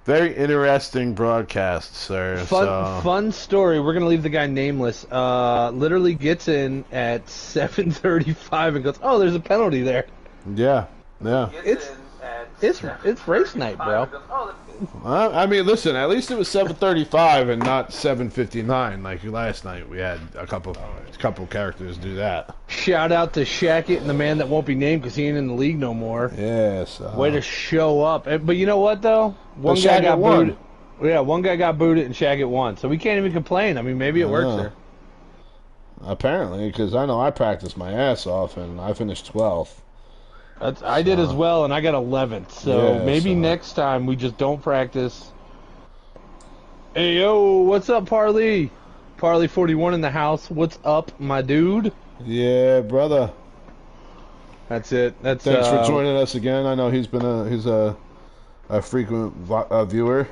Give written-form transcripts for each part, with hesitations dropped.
very interesting broadcast, sir. Fun story. We're gonna leave the guy nameless. Literally gets in at 7:35 and goes, "Oh, there's a penalty there." Yeah. It's race night, bro. I mean, listen. At least it was 7:35 and not 7:59 like last night. We had a couple characters do that. Shout out to Shackett and the man that won't be named because he ain't in the league no more. Yes. Way to show up. But you know what though? One guy got booted. Yeah, one guy got booted and Shackett won. So we can't even complain. I mean, maybe it works there. Apparently, because I know I practiced my ass off and I finished 12th. I did as well, and I got 11th. So maybe next time we just don't practice. Hey, yo, what's up, Parley? Parley 41 in the house. What's up, my dude? Yeah, brother. That's it. Thanks for joining us again. I know he's a frequent viewer.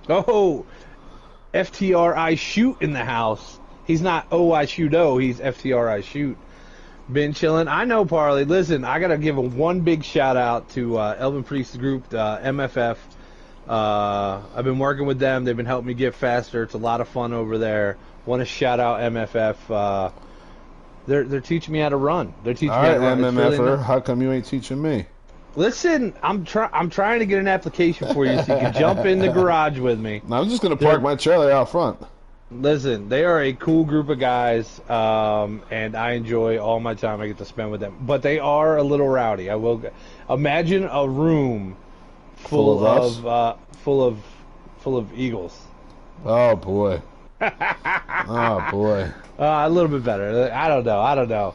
Oh, FTR I shoot in the house. He's not I shoot he's FTR I shoot. Been chilling. I know, Parley. Listen, I gotta give one big shout out to Elvin Priest's group, MFF. I've been working with them. They've been helping me get faster. It's a lot of fun over there. Want to shout out MFF. They're teaching me how to run. They're teaching me how to run. MMFer, really how come you ain't teaching me? Listen, I'm trying to get an application for you so you can jump in the garage with me. I'm just gonna park my trailer out front. Listen, they are a cool group of guys, and I enjoy all my time I get to spend with them. But they are a little rowdy. I will imagine a room full of eagles. Oh boy. Oh boy. A little bit better. I don't know.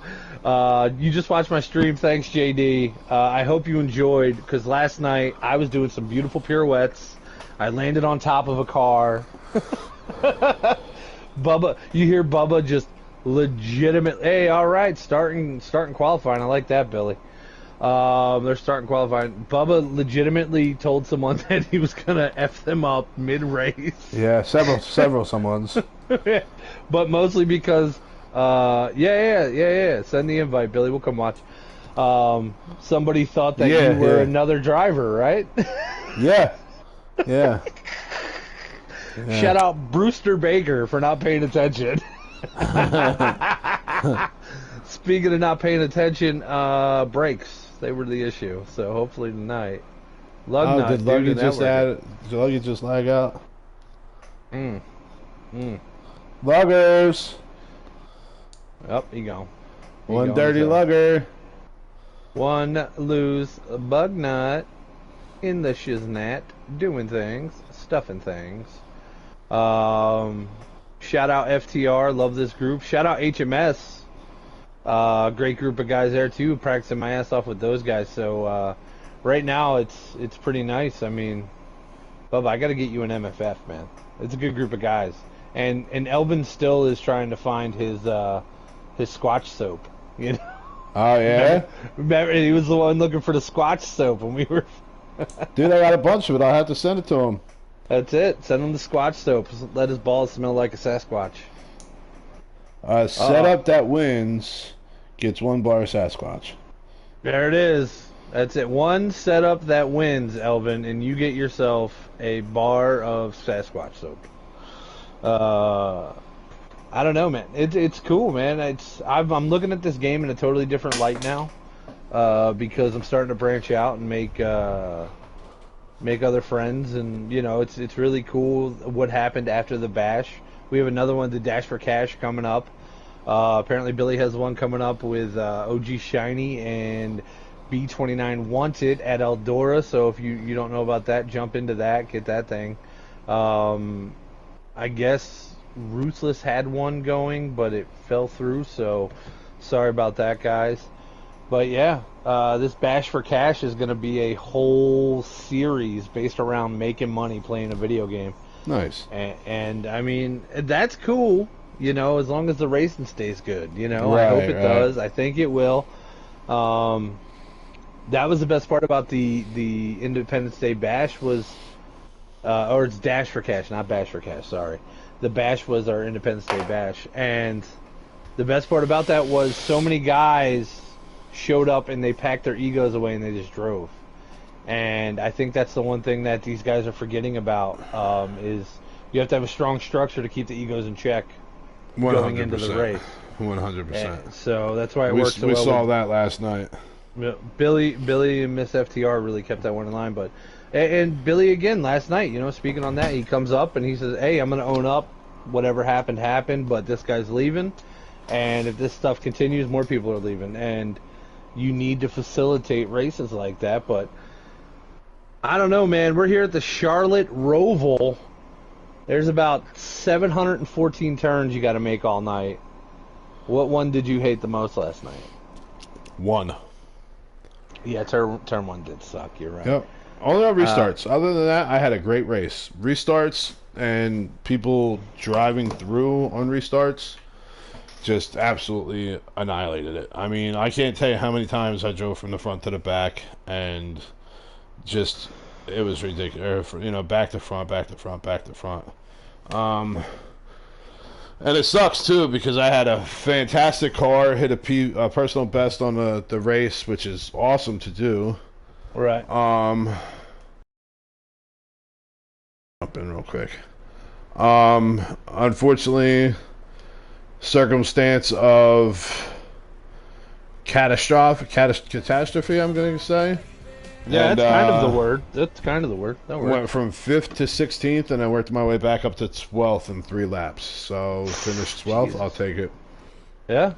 You just watched my stream. Thanks, JD. I hope you enjoyed, because last night I was doing some beautiful pirouettes. I landed on top of a car. Bubba, you hear Bubba just legitimate. Hey, all right, starting qualifying. I like that, Billy. They're starting qualifying. Bubba legitimately told someone that he was gonna F them up mid-race. Yeah, several someones. But mostly because, yeah. Send the invite, Billy. We'll come watch. Somebody thought that you were another driver, right? Yeah. Shout out Brewster Baker for not paying attention. Speaking of not paying attention, brakes. They were the issue. So hopefully tonight. Did Logan just lag out? Luggers. Up you go. One dirty lugger. One loose bug nut in the shiznat, doing things, stuffing things. Shout out FTR, love this group. Shout out HMS, great group of guys there too. Practicing my ass off with those guys. So right now it's pretty nice. I mean, Bubba, I got to get you an MFF, man. It's a good group of guys. And Elvin still is trying to find his Squatch soap. You know. Oh yeah. Remember, he was the one looking for the Squatch soap when we were. Dude, I got a bunch of it. I'll have to send it to him. That's it. Send him the Squatch soap. Let his balls smell like a Sasquatch. Setup that wins gets 1 bar of Sasquatch. There it is. That's it. One setup that wins, Elvin, and you get yourself a bar of Sasquatch soap. I don't know, man. It's cool, man. I'm looking at this game in a totally different light now, because I'm starting to branch out and make other friends, and you know, it's really cool what happened after the bash. We have another one, the Dash for Cash, coming up. Apparently Billy has one coming up with OG Shiny and B29 Wanted at Eldora. So if you don't know about that, jump into that, get that thing. I guess Ruthless had one going, but it fell through, so sorry about that, guys. But yeah, this Bash for Cash is going to be a whole series based around making money playing a video game. Nice. And I mean, that's cool, you know, as long as the racing stays good, you know. Right, I hope it does. I think it will. That was the best part about the Independence Day Bash was, or it's Dash for Cash, not Bash for Cash, sorry. The Bash was our Independence Day Bash, and the best part about that was so many guys showed up and they packed their egos away and they just drove. And I think that's the one thing that these guys are forgetting about, is you have to have a strong structure to keep the egos in check going into the race. 100%. So that's why it We works so well. saw that last night. Billy and Miss FTR really kept that one in line, but and Billy again last night, speaking on that, he comes up and he says, "Hey, I'm going to own up. Whatever happened, but this guy's leaving, and if this stuff continues, more people are leaving, and you need to facilitate races like that." But I don't know, man. We're here at the Charlotte Roval. There's about 714 turns you got to make all night. What one did you hate the most last night? One. Yeah, turn one did suck. You're right. Yep. Only on restarts. Other than that, I had a great race. Restarts and people driving through on restarts just absolutely annihilated it. I mean, I can't tell you how many times I drove from the front to the back, and just it was ridiculous. Back to front, back to front, back to front. And it sucks too because I had a fantastic car, hit a personal best on the race, which is awesome to do. Right. Jump in real quick. Unfortunately, circumstance of catastrophe, I'm going to say. Yeah, And, that's kind of the word. That's kind of the word. That works. Went from 5th to 16th, and I worked my way back up to 12th in 3 laps. So finished 12th. Jesus. I'll take it. Yeah.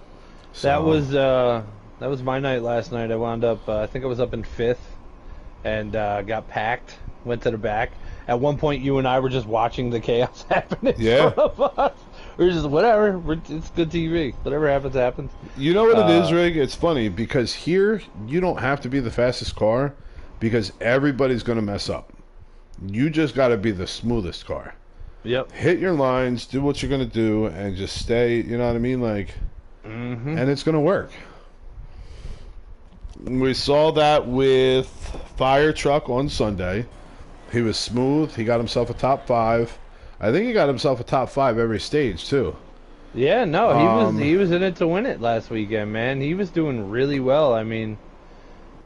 So, That was my night last night. I wound up, I think I was up in 5th, and got packed. Went to the back. At one point, you and I were just watching the chaos happen in front of us. We were just, whatever. It's good TV. Whatever happens, happens. You know what it is, Rig? It's funny because here you don't have to be the fastest car because everybody's going to mess up. You just got to be the smoothest car. Yep. Hit your lines, do what you're going to do, and just stay, you know what I mean? And it's going to work. We saw that with Fire Truck on Sunday. He was smooth. He got himself a top 5. I think he got himself a top 5 every stage, too. Yeah, no, he was in it to win it last weekend, man. He was doing really well. I mean,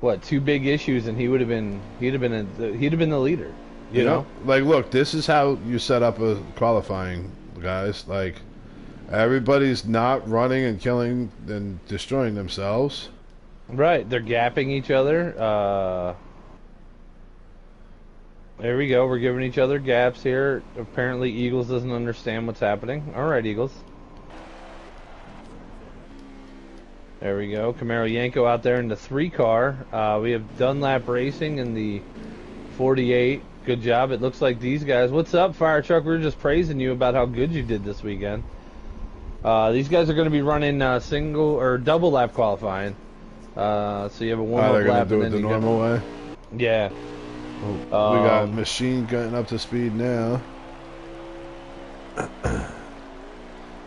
what, 2 big issues, and he'd have been the leader. You know? Look, this is how you set up a qualifying, guys. Everybody's not running and killing and destroying themselves. Right, they're gapping each other. There we go. We're giving each other gaps here. Apparently, Eagles doesn't understand what's happening. All right, Eagles. There we go. Camaro Yanko out there in the 3 car. We have Dunlap Racing in the 48. Good job. It looks like these guys. What's up, Fire Truck? We were just praising you about how good you did this weekend. These guys are going to be running single or double lap qualifying. So you have a warm-up they're lap. going to do it the normal way? Yeah. We got Machine getting up to speed now.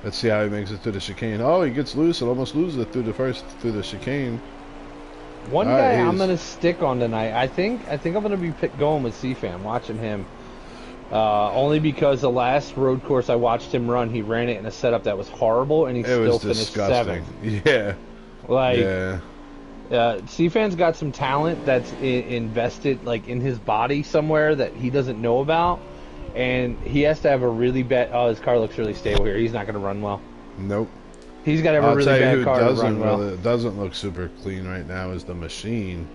Let's see how he makes it through the chicane. Oh, he gets loose and almost loses it through the chicane. One guy I'm gonna stick on tonight. I think I'm gonna be going with CFAM, watching him. Only because the last road course I watched him run, he ran it in a setup that was horrible, and he still finished 7th. Yeah. CFAM's got some talent that's invested in his body somewhere that he doesn't know about, and he has to have a really bad. Oh, his car looks really stable here. He's not gonna run well. Nope. He's got to have a really bad car to run well. It doesn't look super clean right now is the Machine.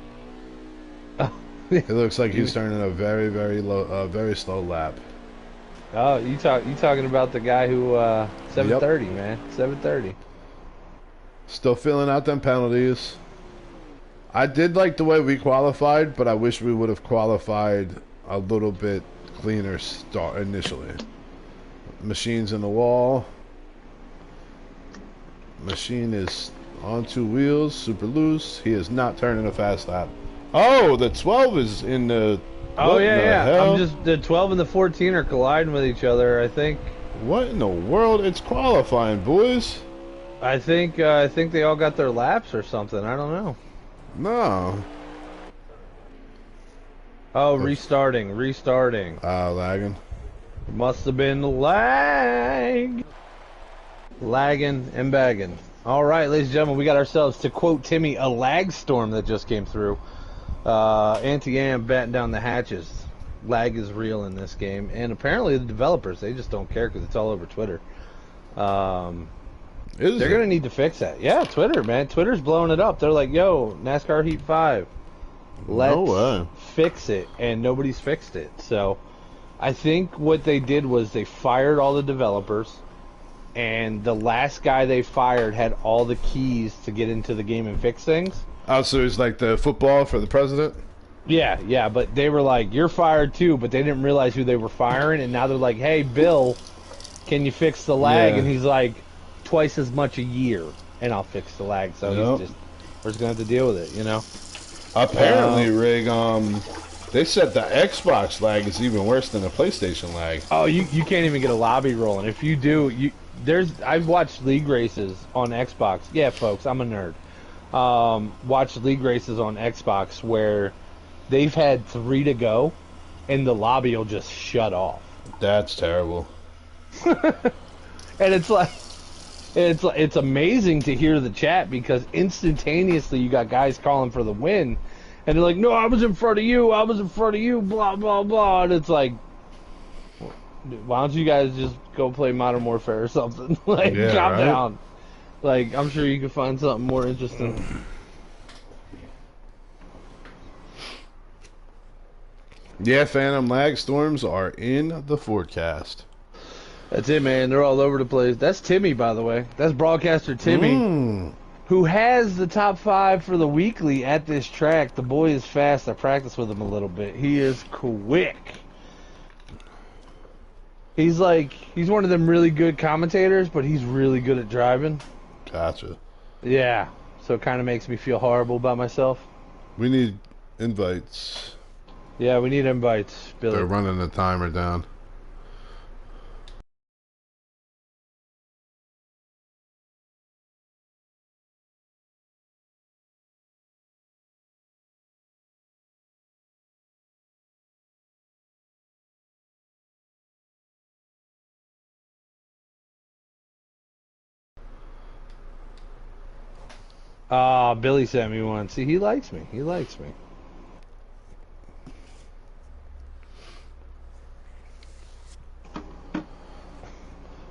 It looks like he's turning a very, very low, very slow lap. Oh, you talking about the guy who 730, man, 730. Still filling out them penalties. I did like the way we qualified, but I wish we would have qualified a little bit cleaner start initially. Machine's in the wall. Machine is on 2 wheels, super loose. He is not turning a fast lap. Oh, the 12 is in the. Oh yeah. The 12 and the 14 are colliding with each other. I think. What in the world? It's qualifying, boys. I think they all got their laps or something. I don't know. No. Oh, restarting. Lagging. Must have been lagging and bagging. All right, ladies and gentlemen, we got ourselves, to quote Timmy, a lag storm that just came through. Anti-Am batting down the hatches. Lag is real in this game, and apparently the developers, they just don't care because it's all over Twitter. They're gonna need to fix that. Yeah, Twitter, man, Twitter's blowing it up. They're like, "Yo, NASCAR Heat 5, let's fix it," and nobody's fixed it. So, I think what they did was they fired all the developers, and the last guy they fired had all the keys to get into the game and fix things. Oh, so it's like the football for the president? Yeah, but they were like, "You're fired too," but they didn't realize who they were firing, and now they're like, "Hey, Bill, can you fix the lag?" Yeah. And he's like, "Twice as much a year, and I'll fix the lag." So we're just gonna have to deal with it, you know. Apparently, Rig, they said the Xbox lag is even worse than the PlayStation lag. Oh, you can't even get a lobby rolling. If you do, I've watched league races on Xbox. Yeah, folks, I'm a nerd. Watched league races on Xbox where they've had 3 to go, and the lobby will just shut off. That's terrible. And it's amazing to hear the chat because instantaneously you got guys calling for the win, and they're like, "No, I was in front of you, blah blah blah," and it's like, why don't you guys just go play Modern Warfare or something? Like, calm down. Like, I'm sure you can find something more interesting. Yeah, Phantom lag storms are in the forecast. That's it, man. They're all over the place. That's Timmy, by the way. That's broadcaster Timmy, who has the top 5 for the weekly at this track. The boy is fast. I practiced with him a little bit. He is quick. He's one of them really good commentators, but he's really good at driving. Gotcha. Yeah, so it kind of makes me feel horrible about myself. We need invites. Yeah, we need invites, Billy. They're running the timer down. Billy sent me one. See, he likes me. He likes me.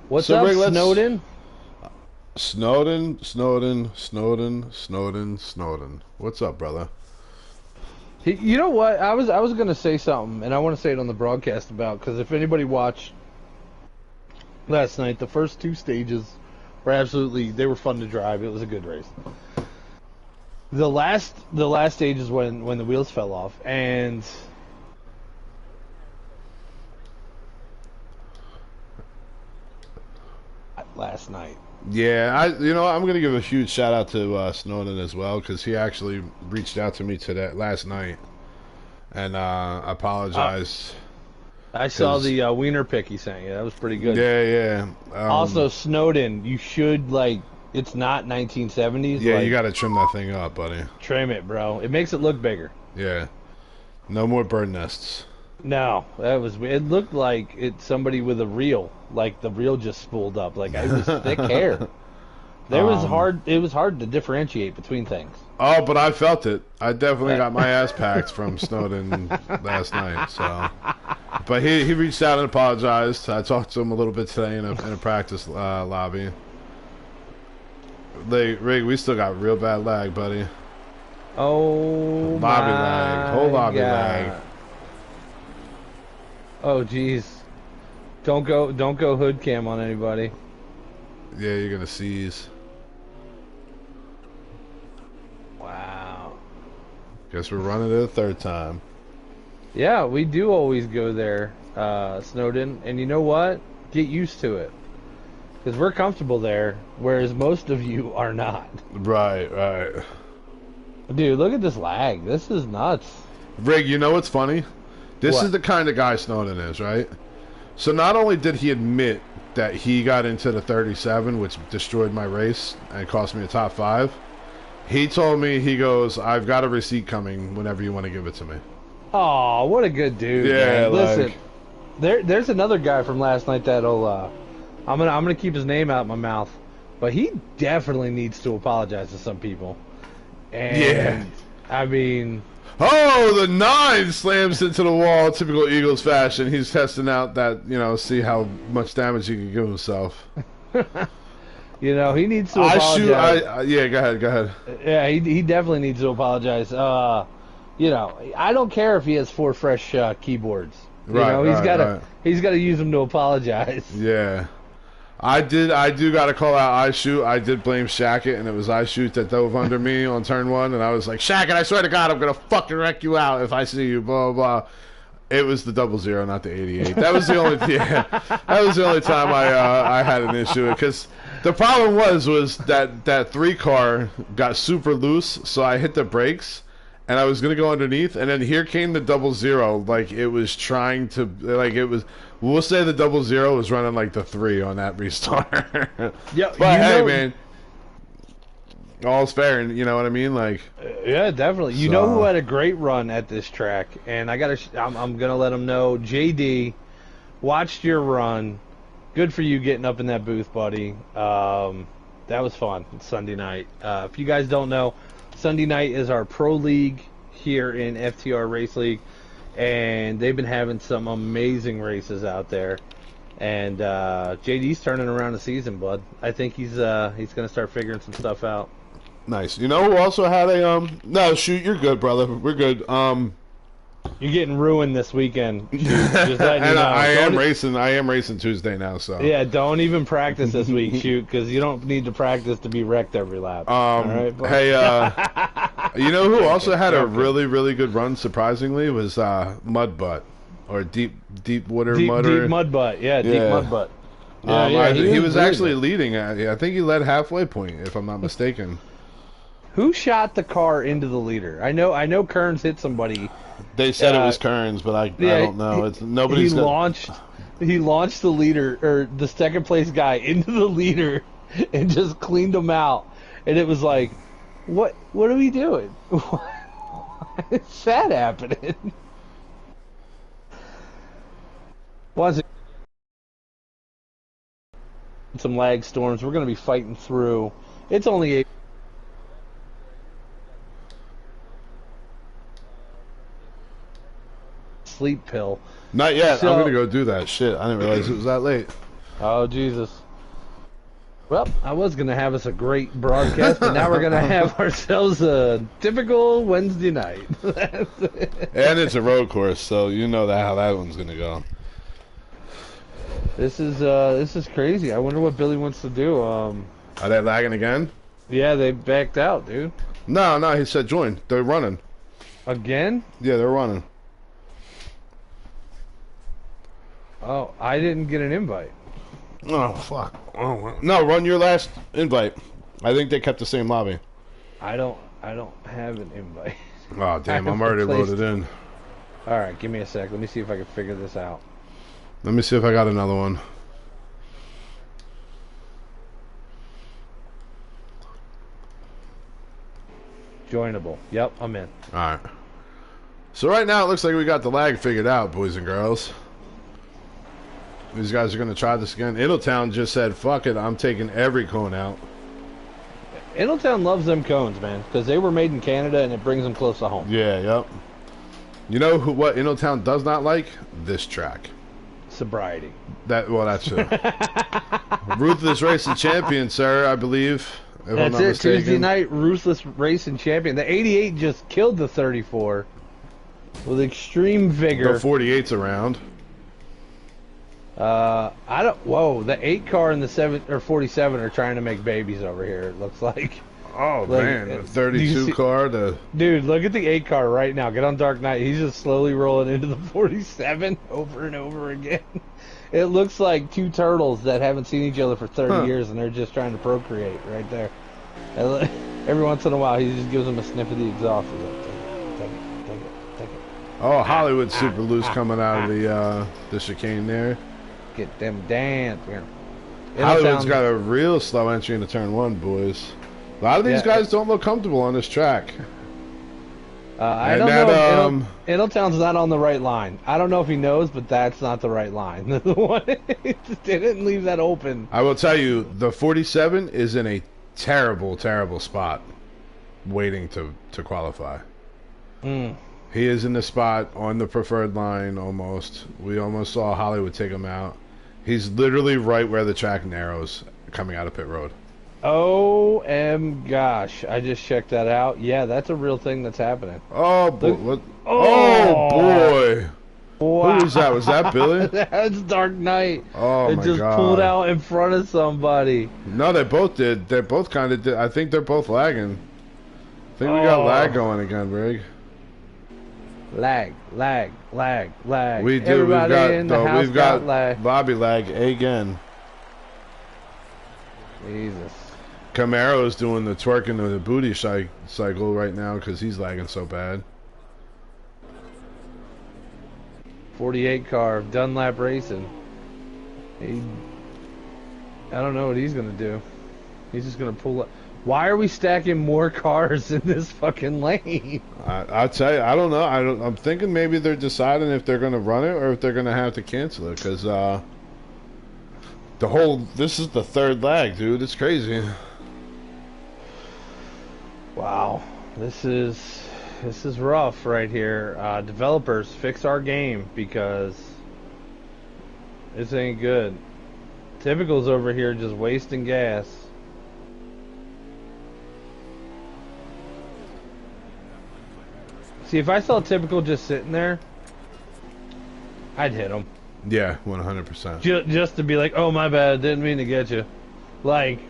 What's up, Snowden? Snowden. What's up, brother? You know what? I was gonna say something, and I want to say it on the broadcast about, because if anybody watched last night, the first 2 stages were they were fun to drive. It was a good race. The last stage is when the wheels fell off, and last night. Yeah, I'm gonna give a huge shout out to Snowden as well, because he actually reached out to me last night, and apologized. I saw the wiener pic he sent you. That was pretty good. Yeah. Also, Snowden, you should it's not 1970s. Yeah, you got to trim that thing up, buddy. Trim it, bro. It makes it look bigger. Yeah. No more bird nests. No, it looked like it's somebody with a reel. Like the reel just spooled up. Like it was thick hair. It was hard to differentiate between things. Oh, but I felt it. I definitely got my ass packed from Snowden last night. So, but he reached out and apologized. I talked to him a little bit today in a practice lobby. Rig, we still got real bad lag, buddy. Oh, lobby lag. Whole lobby lag. Oh, jeez. Don't go hood cam on anybody. Yeah, you're gonna seize. Wow. Guess we're running it a 3rd time. Yeah, we do always go there, Snowden. And you know what? Get used to it. Because we're comfortable there, whereas most of you are not. Right. Dude, look at this lag. This is nuts. Rig, you know what's funny? This is the kind of guy Snowden is, right? So not only did he admit that he got into the 37, which destroyed my race and cost me a top 5, he told me, he goes, "I've got a receipt coming whenever you want to give it to me." Oh, what a good dude. Yeah, man. Listen, there's another guy from last night that'll I'm gonna keep his name out of my mouth, but he definitely needs to apologize to some people. And I mean, Oh, the 9 slams into the wall, typical Eagles fashion. He's testing out that, see how much damage he can give himself. He needs to I shoot. apologize. Yeah, go ahead. Go ahead. Yeah, he definitely needs to apologize. I don't care if he has 4 fresh keyboards. He's gotta use them to apologize. Yeah. I do got to call out I shoot. I did blame Shackett, and it was I shoot that dove under me on turn 1, and I was like, Shackett, I swear to God, I'm going to fucking wreck you out if I see you, blah, blah, blah. It was the 00, not the 88. That was the only that was the only time I had an issue, because the problem was that 3 car got super loose, so I hit the brakes, and I was going to go underneath, and then here came the 00, like it was trying to, like it was, we'll say the 00 was running like the 3 on that restart. Yeah, but hey, man, all's fair, and you know what I mean, like. Yeah, definitely. You know who had a great run at this track, and I'm gonna let him know. JD, watched your run. Good for you getting up in that booth, buddy. That was fun. Sunday night. If you guys don't know, Sunday night is our pro league here in FTR Race League, and they've been having some amazing races out there. And JD's turning around the season, bud. I think he's gonna start figuring some stuff out. Nice. You know who also had a no, shoot, you're good, brother. We're good. You're getting ruined this weekend. Just letting you and know. I am racing Tuesday now, so. Yeah, don't even practice this week, shoot, because you don't need to practice to be wrecked every lap. All right, hey, you know who also had a really, really good run, surprisingly, was Mudbutt, or deep water mud. Deep Mudbutt, yeah, Deep Mudbutt. Yeah, he was actually leading. I think he led halfway point, if I'm not mistaken. Who shot the car into the leader? I know Kearns hit somebody. They said it was Kearns, but I don't know. It's nobody's. He launched the leader, or the second place guy, into the leader and just cleaned him out. And it was like, what are we doing? Why is that happening? Was it some lag storms? We're going to be fighting through. It's only sleep pill. Not yet. I'm gonna go do that. Shit, I didn't realize it was that late. Oh Jesus. Well, I was gonna have us a great broadcast, but now we're gonna have ourselves a typical Wednesday night. And it's a road course, so you know how that one's gonna go. This is crazy. I wonder what Billy wants to do. Are they lagging again? Yeah, they backed out, dude. No, he said join. They're running. Again? Yeah, they're running. Oh, I didn't get an invite. Oh, fuck. Oh, no, run your last invite. I think they kept the same lobby. I don't have an invite. Oh, damn, I'm already loaded in. Alright, give me a sec. Let me see if I can figure this out. Let me see if I got another one. Joinable. Yep, I'm in. Alright. So right now it looks like we got the lag figured out, boys and girls. These guys are going to try this again. Idletown just said, fuck it, I'm taking every cone out. Idletown loves them cones, man, because they were made in Canada and it brings them close to home. Yeah, yep. You know what Idletown does not like? This track. Sobriety. Well, that's true. Ruthless Racing Champion, sir, I believe. That's it, mistaken. Tuesday night, Ruthless Racing Champion. The 88 just killed the 34 with extreme vigor. The 48's around. Whoa, the 8 car and the 47 are trying to make babies over here, it looks like. Oh, man, the 32 car, Dude, look at the 8 car right now. Get on Dark Knight. He's just slowly rolling into the 47 over and over again. It looks like 2 turtles that haven't seen each other for 30 years, and they're just trying to procreate right there. Every once in a while, he just gives them a sniff of the exhaust. He's like, take it. Oh, Hollywood super loose coming out of the chicane there. Get them dance. Hollywood's got a real slow entry into turn 1, boys. A lot of these guys don't look comfortable on this track. I don't know if Idletown's not on the right line. I don't know if he knows, but that's not the right line. They didn't leave that open. I will tell you, the 47 is in a terrible, terrible spot waiting to qualify. He is in the spot on the preferred line almost. We almost saw Hollywood take him out. He's literally right where the track narrows coming out of pit road. Gosh, I just checked that out. Yeah, that's a real thing that's happening. Oh, boy. Look. Oh, boy. Wow. Who was that? Was that Billy? That's Dark Knight. Oh, it my just God. pulled out in front of somebody. No, they both did. They both kind of did. I think they're both lagging. I think we got lag going again, Rig. Lag. We do. Everybody in the house we've got lag. Bobby lag again. Jesus. Camaro's doing the twerking of the booty cycle right now because he's lagging so bad. 48 car, Dunlap Racing. I don't know what he's gonna do. He's just gonna pull up. Why are we stacking more cars in this fucking lane? I'll tell you, I don't know. I'm thinking maybe they're deciding if they're gonna run it or if they're gonna have to cancel it because this is the third lag, dude. It's crazy. Wow, this is rough right here. Developers, fix our game because this ain't good. Typical's over here just wasting gas. See, if I saw Typical just sitting there, I'd hit him. Yeah, 100%. Just to be like, oh my bad, didn't mean to get you. Like,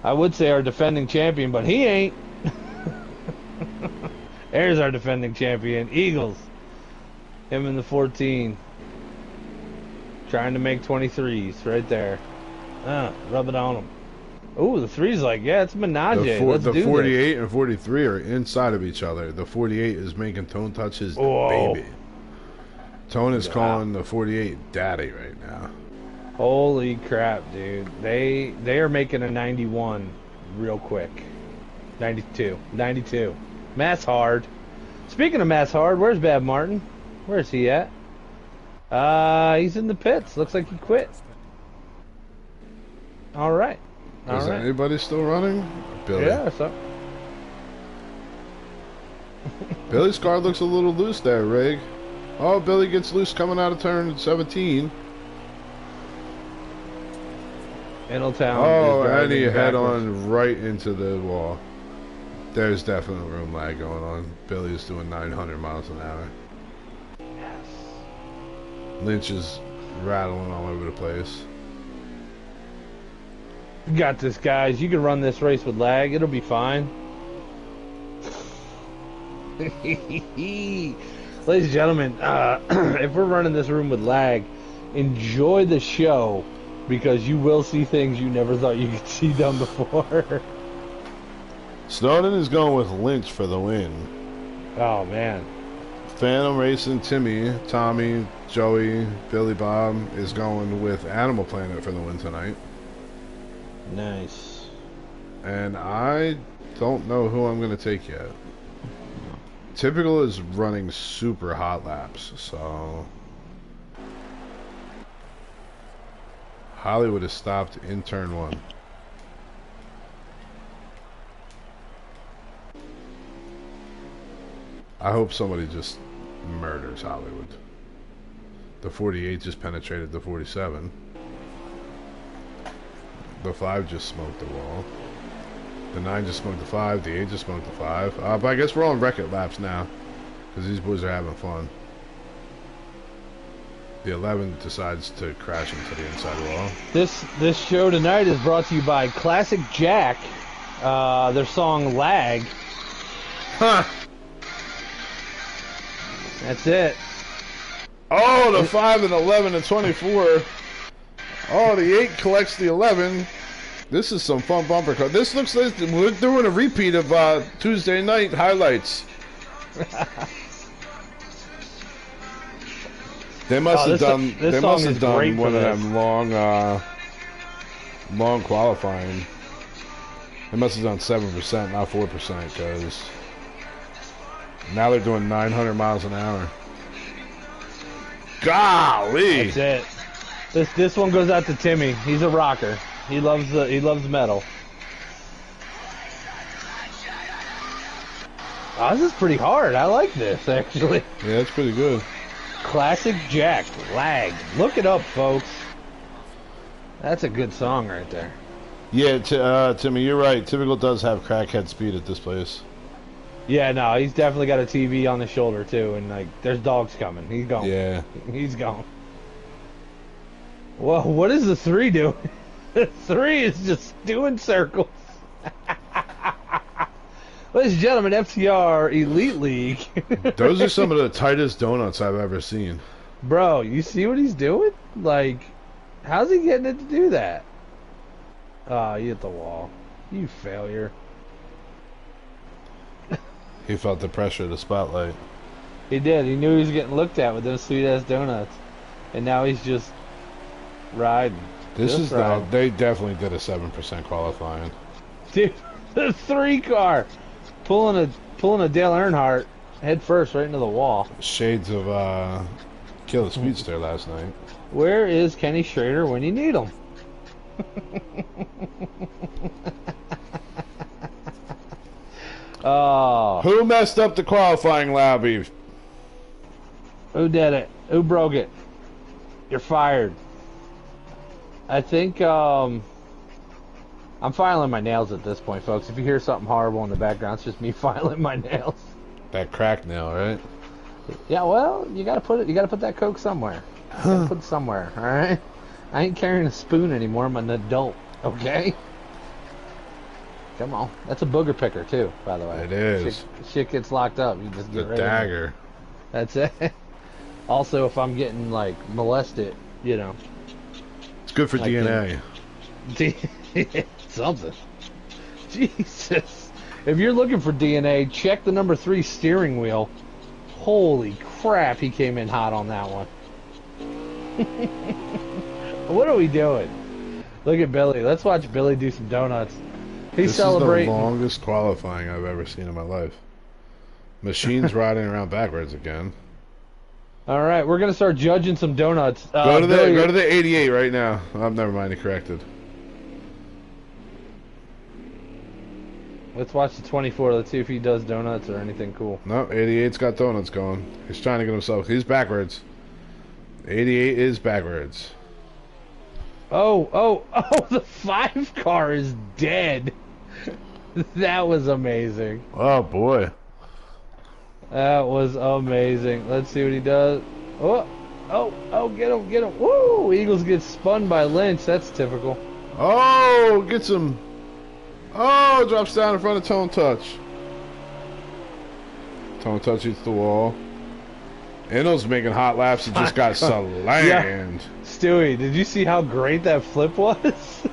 I would say our defending champion, but he ain't. There's our defending champion, Eagles. Him in the 14. Trying to make 23s right there. Rub it on him. Ooh, the 3's like, yeah, it's Menage. Let's do 48 this. and 43 are inside of each other. The 48 is making Tone touch his Whoa. baby. Tone is calling the 48 daddy right now. Holy crap, dude. They are making a 91 real quick. 92. Mass Hard. Speaking of Mass Hard, where's Bab Martin? Where's he at? He's in the pits. Looks like he quit. All right. Is anybody still running? Billy. Yeah, so. Billy's car looks a little loose there, Rig. Oh, Billy gets loose coming out of turn 17. Middletown. Oh, and he head on right into the wall. There's definitely room lag going on. Billy's doing 900 miles an hour. Yes. Lynch is rattling all over the place. You got this, guys. You can run this race with lag. It'll be fine. Ladies and gentlemen, if we're running this room with lag, enjoy the show because you will see things you never thought you could see done before. Snowden is going with Lynch for the win. Oh, man. Phantom Racing, Timmy, Tommy, Joey, Billy Bob is going with Animal Planet for the win tonight. Nice. And I don't know who I'm going to take yet. Typical is running super hot laps, so Hollywood is stopped in turn 1. I hope somebody just murders Hollywood. The 48 just penetrated the 47. The 5 just smoked the wall. The 9 just smoked the 5. The 8 just smoked the 5. But I guess we're on record laps now. Because these boys are having fun. The 11 decides to crash into the inside wall. This show tonight is brought to you by Classic Jack. Their song Lag. Huh! That's it. Oh, the 5 and 11 and 24. Oh, the 8 collects the 11. This is some fun bumper car. This looks like we're doing a repeat of Tuesday night highlights. They must have done. They must have done one of them long qualifying. They must have done 7%, not 4%, because now they're doing 900 miles an hour. Golly! That's it. This one goes out to Timmy. He's a rocker. He loves metal. Oh, this is pretty hard. I like this, actually. Yeah, that's pretty good. Classic Jack, Lag. Look it up, folks. That's a good song right there. Yeah, Timmy, you're right. Typical does have crackhead speed at this place. Yeah, no, he's definitely got a TV on the shoulder, too, and, like, there's dogs coming. He's gone. Yeah. He's gone. Well, what is the 3 doing? The 3 is just doing circles. Ladies and gentlemen, FTR Elite League. Those are some of the tightest donuts I've ever seen. Bro, you see what he's doing? Like, how's he getting it to do that? Ah, you hit the wall. You failure. He felt the pressure of the spotlight. He did. He knew he was getting looked at with those sweet-ass donuts. And now he's just riding. They definitely did a 7% qualifying. Dude, the 3 car. Pulling a Dale Earnhardt head first right into the wall. Shades of Kill the Speedster last night. Where is Kenny Schrader when you need him? Oh. Who messed up the qualifying lobby? Who did it? Who broke it? You're fired. I think, I'm filing my nails at this point, folks. If you hear something horrible in the background, it's just me filing my nails. That crack nail, right? Yeah, well, you gotta put that Coke somewhere. You gotta put it somewhere, alright? I ain't carrying a spoon anymore, I'm an adult, okay? Come on. That's a booger picker, too, by the way. It is. Shit gets locked up. You just get The rid of it. dagger. That's it. Also, if I'm getting, like, molested, you know. It's good for Like DNA. Something. Jesus. If you're looking for DNA, check the number 3 steering wheel. Holy crap, he came in hot on that one. What are we doing? Look at Billy. Let's watch Billy do some donuts. He's celebrating. This is the longest qualifying I've ever seen in my life. Machines riding around backwards again. All right, we're gonna start judging some donuts. Go to Billy, the 88 right now. Oh, never mind, he corrected. Let's watch the 24. Let's see if he does donuts or anything cool. No, 88's got donuts going. He's trying to get himself. He's backwards. 88 is backwards. Oh, the 5 car is dead. That was amazing. Oh boy. That was amazing. Let's see what he does. Oh, get him. Woo! Eagles get spun by Lynch. That's typical. Oh, gets him. Oh, drops down in front of Tone Touch. Tone Touch hits the wall. Enel's making hot laps and just got slammed. Yeah. Stewie, did you see how great that flip was?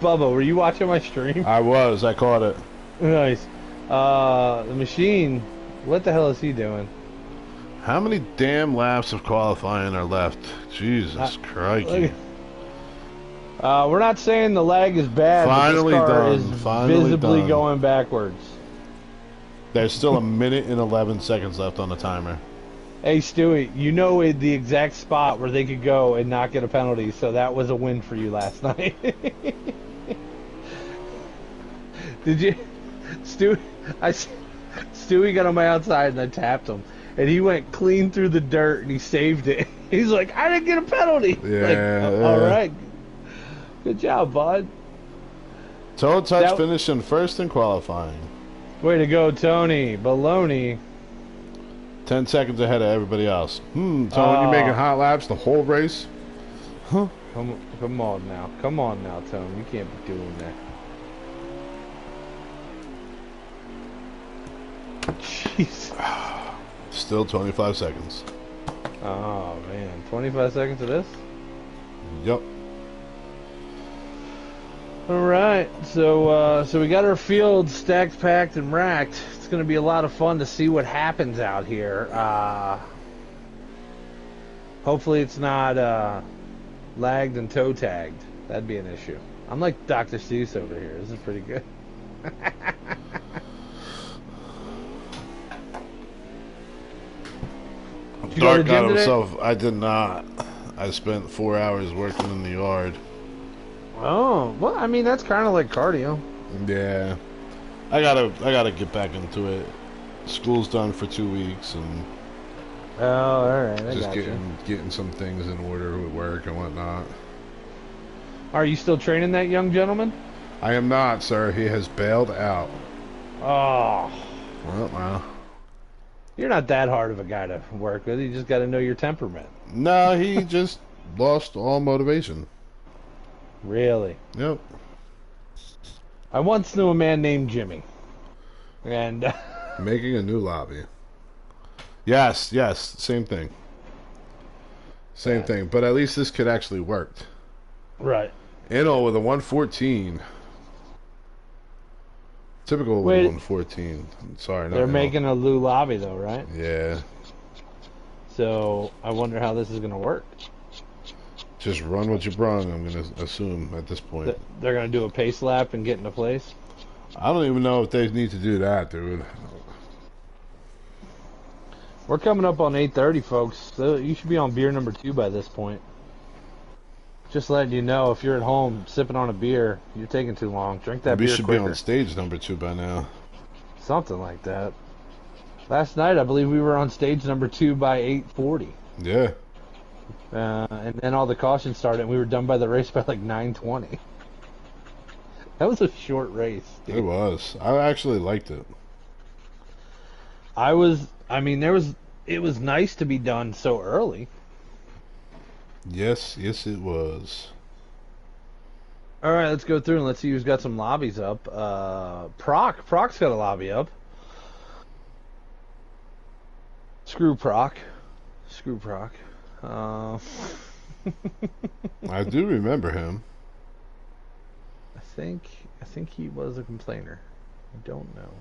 Bubba, were you watching my stream? I was. I caught it. Nice. The machine, what the hell is he doing? How many damn laps of qualifying are left? Jesus crikey. We're not saying the lag is bad, Finally but this car done. is Finally visibly done. going backwards. There's still a minute and 11 seconds left on the timer. Hey, Stewie, you know the exact spot where they could go and not get a penalty, so that was a win for you last night. Did you? Stewie got on my outside and I tapped him. And he went clean through the dirt and he saved it. He's like, I didn't get a penalty. Yeah. Like, all right. Good job, bud. Toe Touch finished in first in qualifying. Way to go, Tony. Baloney. 10 seconds ahead of everybody else. Tony, you're making hot laps the whole race? Huh? Come on now. Come on now, Tony. You can't be doing that. Jeez. Still 25 seconds. Oh, man. 25 seconds of this? Yep. All right. So we got our field stacked, packed, and racked. It's going to be a lot of fun to see what happens out here. Hopefully it's not lagged and toe tagged. That'd be an issue. I'm like Dr. Seuss over here. This is pretty good. Dark got himself. I did not. I spent 4 hours working in the yard. Oh, well, I mean, that's kind of like cardio. Yeah. I gotta get back into it. School's done for 2 weeks, and Oh, all right, I just got you. getting some things in order with work and whatnot. Are you still training that young gentleman? I am not, sir. He has bailed out. Oh, Well, you're not that hard of a guy to work with. You just got to know your temperament. no, he just lost all motivation. Really. Yep. I once knew a man named Jimmy, and Making a new lobby. Yes, yes, same thing. Same thing, but at least this kid actually worked. right. Inno with a 114. Typical with a Wait, 114. Sorry, not they're Inno. making a Lou lobby though, right? Yeah. So I wonder how this is going to work. Just run what you brung, I'm going to assume at this point. They're going to do a pace lap and get into place. I don't even know if they need to do that, dude. We're coming up on 8:30, folks. So you should be on beer number 2 by this point. Just letting you know, if you're at home sipping on a beer, you're taking too long. Drink that We beer should quicker. be on stage number 2 by now. Something like that. Last night, I believe we were on stage number 2 by 8:40. Yeah. And then all the cautions started, and we were done by the race by like 9:20. That was a short race, dude. It was. I actually liked it. It was nice to be done so early. Yes, yes it was. All right, let's go through and let's see who's got some lobbies up. Proc's got a lobby up. Screw Proc. I do remember him. I think he was a complainer. I don't know.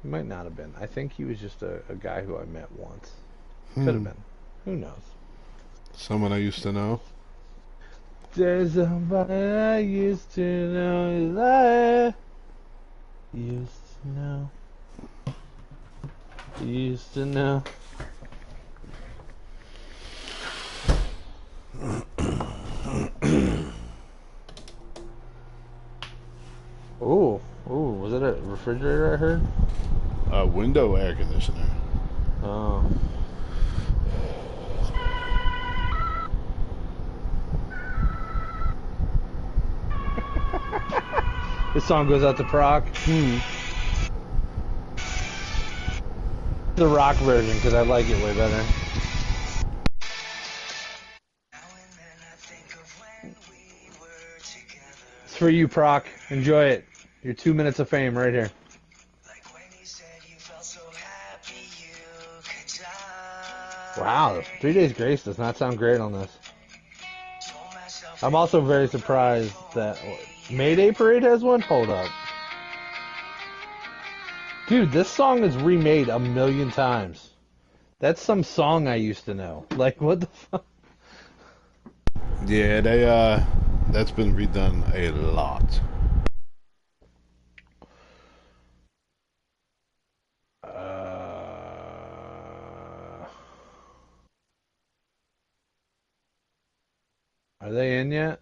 He might not have been. I think he was just a guy who I met once. Could have been. Who knows? Someone I used to know. There's somebody I used to know that I used to know. Used to know. Ooh, was it a refrigerator I heard? A window air conditioner. Oh. This song goes out to Proc. The rock version, because I like it way better. It's for you, Proc. Enjoy it. Your 2 minutes of fame right here. Wow, 3 Days Grace does not sound great on this. I'm also very surprised that Mayday Parade has one. Hold up. Dude, this song is remade 1,000,000 times. That's some song I used to know. Like, what the fuck? Yeah, that's been redone a lot. Are they in yet?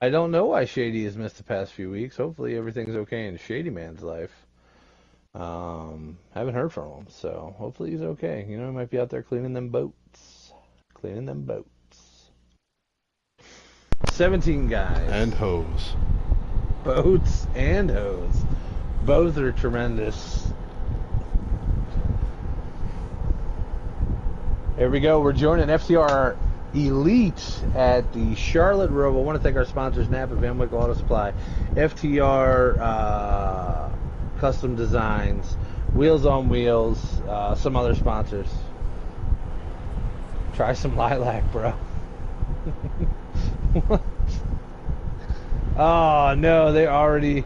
I don't know why Shady has missed the past few weeks. Hopefully everything's okay in Shady Man's life. Haven't heard from him, so hopefully he's okay. You know, he might be out there cleaning them boats. 17 guys. And hose. Boats and hose. Both are tremendous. Here we go. We're joining FTR Elite at the Charlotte Roval. I want to thank our sponsors, Napa, Van Wick Auto Supply, FTR Custom Designs, Wheels on Wheels, some other sponsors. Try some lilac, bro. Oh, no, they already...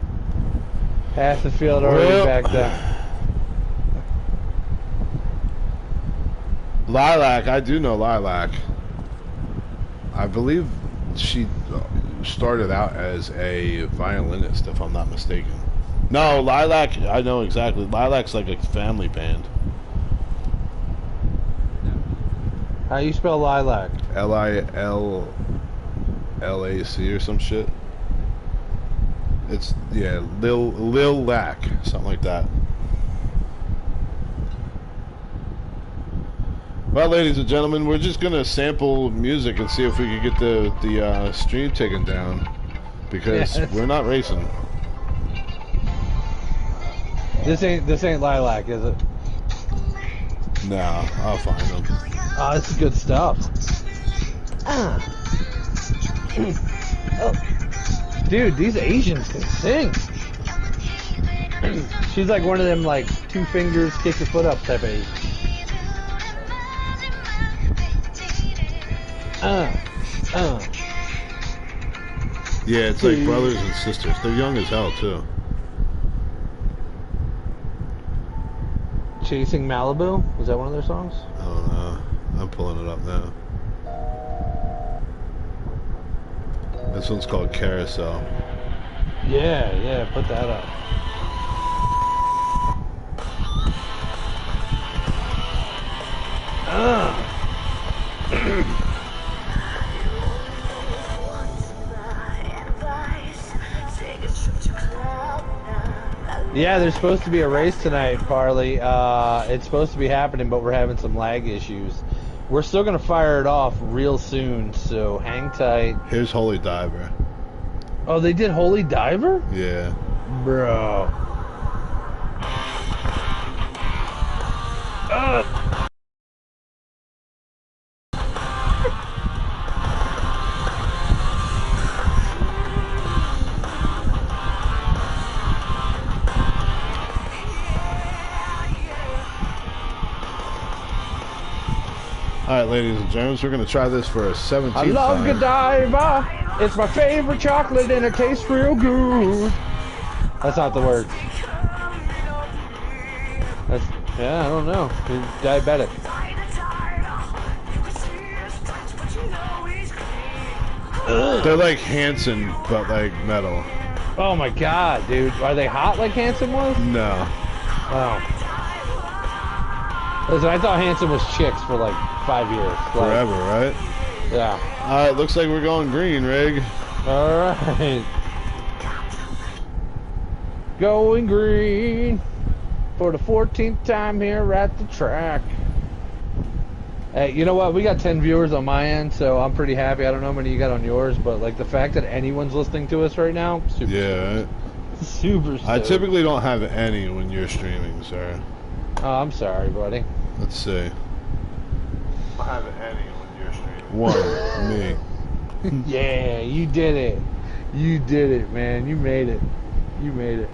half the field already backed up. Lilac, I do know Lilac. I believe she started out as a violinist, if I'm not mistaken. No, Lilac, I know exactly. Lilac's like a family band. How you spell lilac? Lillac or some shit. It's, yeah, Lil Lac, something like that. Well, ladies and gentlemen, we're just gonna sample music and see if we can get the stream taken down, because Yes. we're not racing. This ain't lilac, is it? No, I'll find them. Oh, this is good stuff. Oh. Dude, these Asians can sing. She's like one of them, like, 2 fingers, kick your foot up type of Asian. Yeah, it's like brothers and sisters. They're young as hell too. Chasing Malibu? Was that one of their songs? I don't know. I'm pulling it up now. This one's called Carousel. Yeah, put that up. Yeah, there's supposed to be a race tonight, Farley. It's supposed to be happening, but we're having some lag issues. We're still going to fire it off real soon, so hang tight. Here's Holy Diver. Oh, they did Holy Diver? Yeah. Bro. Alright, ladies and gentlemen, we're going to try this for a 17th I love time. Godiva. It's my favorite chocolate and it tastes real good. That's not the word. That's, yeah, I don't know. He's diabetic. They're like Hanson, but like metal. Oh my god, dude. Are they hot like Hanson was? No. Oh. Listen, I thought Hanson was chicks for like 5 years. Like, Forever, right? yeah. Alright, looks like we're going green, Rig. Alright. Going green for the 14th time here at the track. Hey, you know what? We got 10 viewers on my end, so I'm pretty happy. I don't know how many you got on yours, but like the fact that anyone's listening to us right now, super Yeah, right? super stoked. I typically don't have any when you're streaming, sir. Oh, I'm sorry, buddy. Let's see. I have any when you're streaming. One, me. Yeah, you did it. You did it, man. You made it. You made it.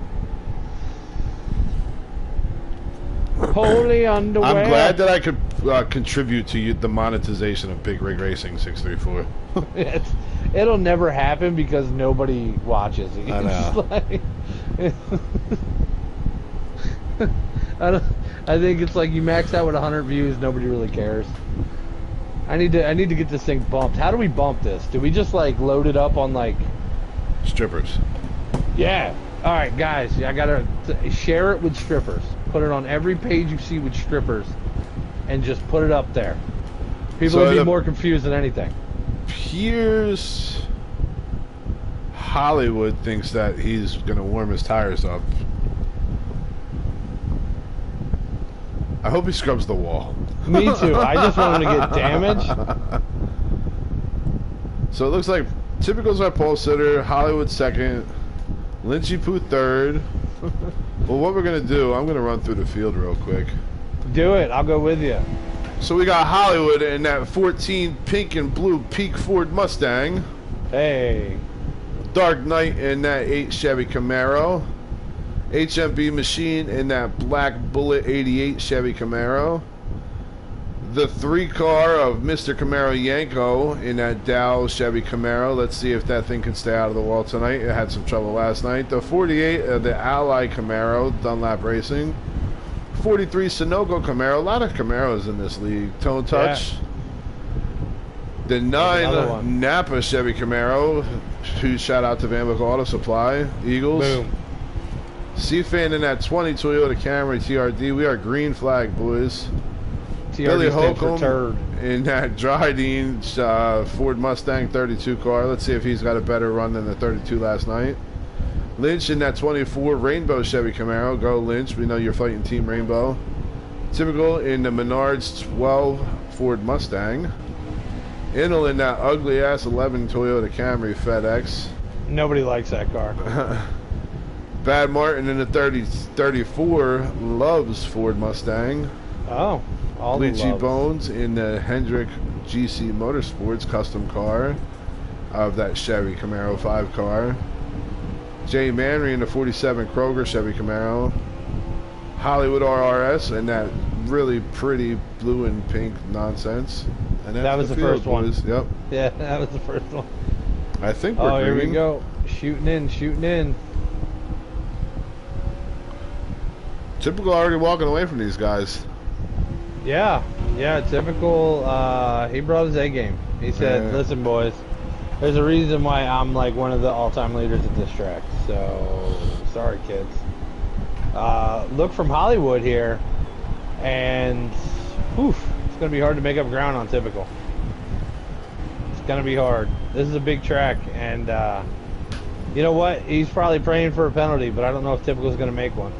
Holy underwear. I'm glad that I could contribute to the monetization of Big Rig Racing 634. It'll never happen because nobody watches it. I know. I think it's like you max out with 100 views, nobody really cares. I need to get this thing bumped. How do we bump this? Do we just like load it up on like Strippers. Yeah. All right, guys. I gotta share it with strippers. Put it on every page you see with strippers, and just put it up there. People would be more confused than anything. Here's Hollywood thinks that he's gonna warm his tires up. I hope he scrubs the wall. Me too. I just want him to get damaged. So it looks like Typical's my pole sitter, Hollywood second, Lynchy Poo third. Well, what we're gonna do, I'm gonna run through the field real quick. Do it. I'll go with you. So we got Hollywood in that 14 pink and blue Peak Ford Mustang. Hey. Dark Knight in that 8 Chevy Camaro. HMB Machine in that black Bullet 88 Chevy Camaro. The 3-car of Mr. Camaro Yanko in that Dow Chevy Camaro. Let's see if that thing can stay out of the wall tonight. It had some trouble last night. The 48 of the Ally Camaro, Dunlap Racing. 43 Sunoco Camaro. A lot of Camaros in this league. Tone Touch. The another 9 one. Napa Chevy Camaro. Huge shout out to Van Book Auto Supply. Eagles. Boom. C-Fan in that 20 Toyota Camry TRD. We are green flag, boys. Billy TRD stands for Holcomb turd. in that Dryden Ford Mustang 32 car. Let's see if he's got a better run than the 32 last night. Lynch in that 24 Rainbow Chevy Camaro. Go Lynch. We know you're fighting Team Rainbow. Typical in the Menards 12 Ford Mustang. Inel in that ugly ass 11 Toyota Camry FedEx. Nobody likes that car. Bad Martin in the 34 loves Ford Mustang. Oh, all the Bleachy loves. Bones in the Hendrick GC Motorsports custom car of that Chevy Camaro 5 car. Jay Manry in the 47 Kroger Chevy Camaro. Hollywood RRS and that really pretty blue and pink nonsense. And that's That was the first one. boys. Yep. Yeah, that was the first one. I think we're Here we green. go. Shooting in, shooting in. Typical already walking away from these guys. Yeah, typical. He brought his A game. He said, Yeah. listen, boys, there's a reason why I'm like one of the all-time leaders at this track. So, sorry, kids. Look from Hollywood here, and oof, it's going to be hard to make up ground on Typical. It's going to be hard. This is a big track, and you know what? He's probably praying for a penalty, but I don't know if Typical's going to make one.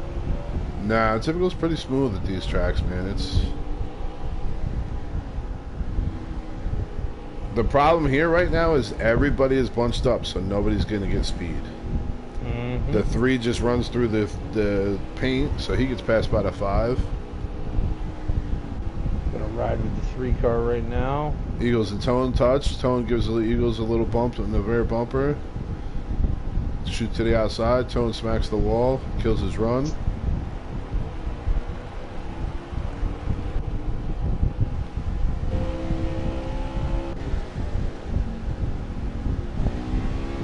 Nah, Typical's pretty smooth at these tracks, man. It's the problem here right now is everybody is bunched up, so nobody's going to get speed. Mm-hmm. The 3 just runs through the paint, so he gets passed by the 5. Gonna ride with the 3 car right now. Eagles and Tone touch. Tone gives the Eagles a little bump in the rear bumper. Shoot to the outside. Tone smacks the wall, kills his run.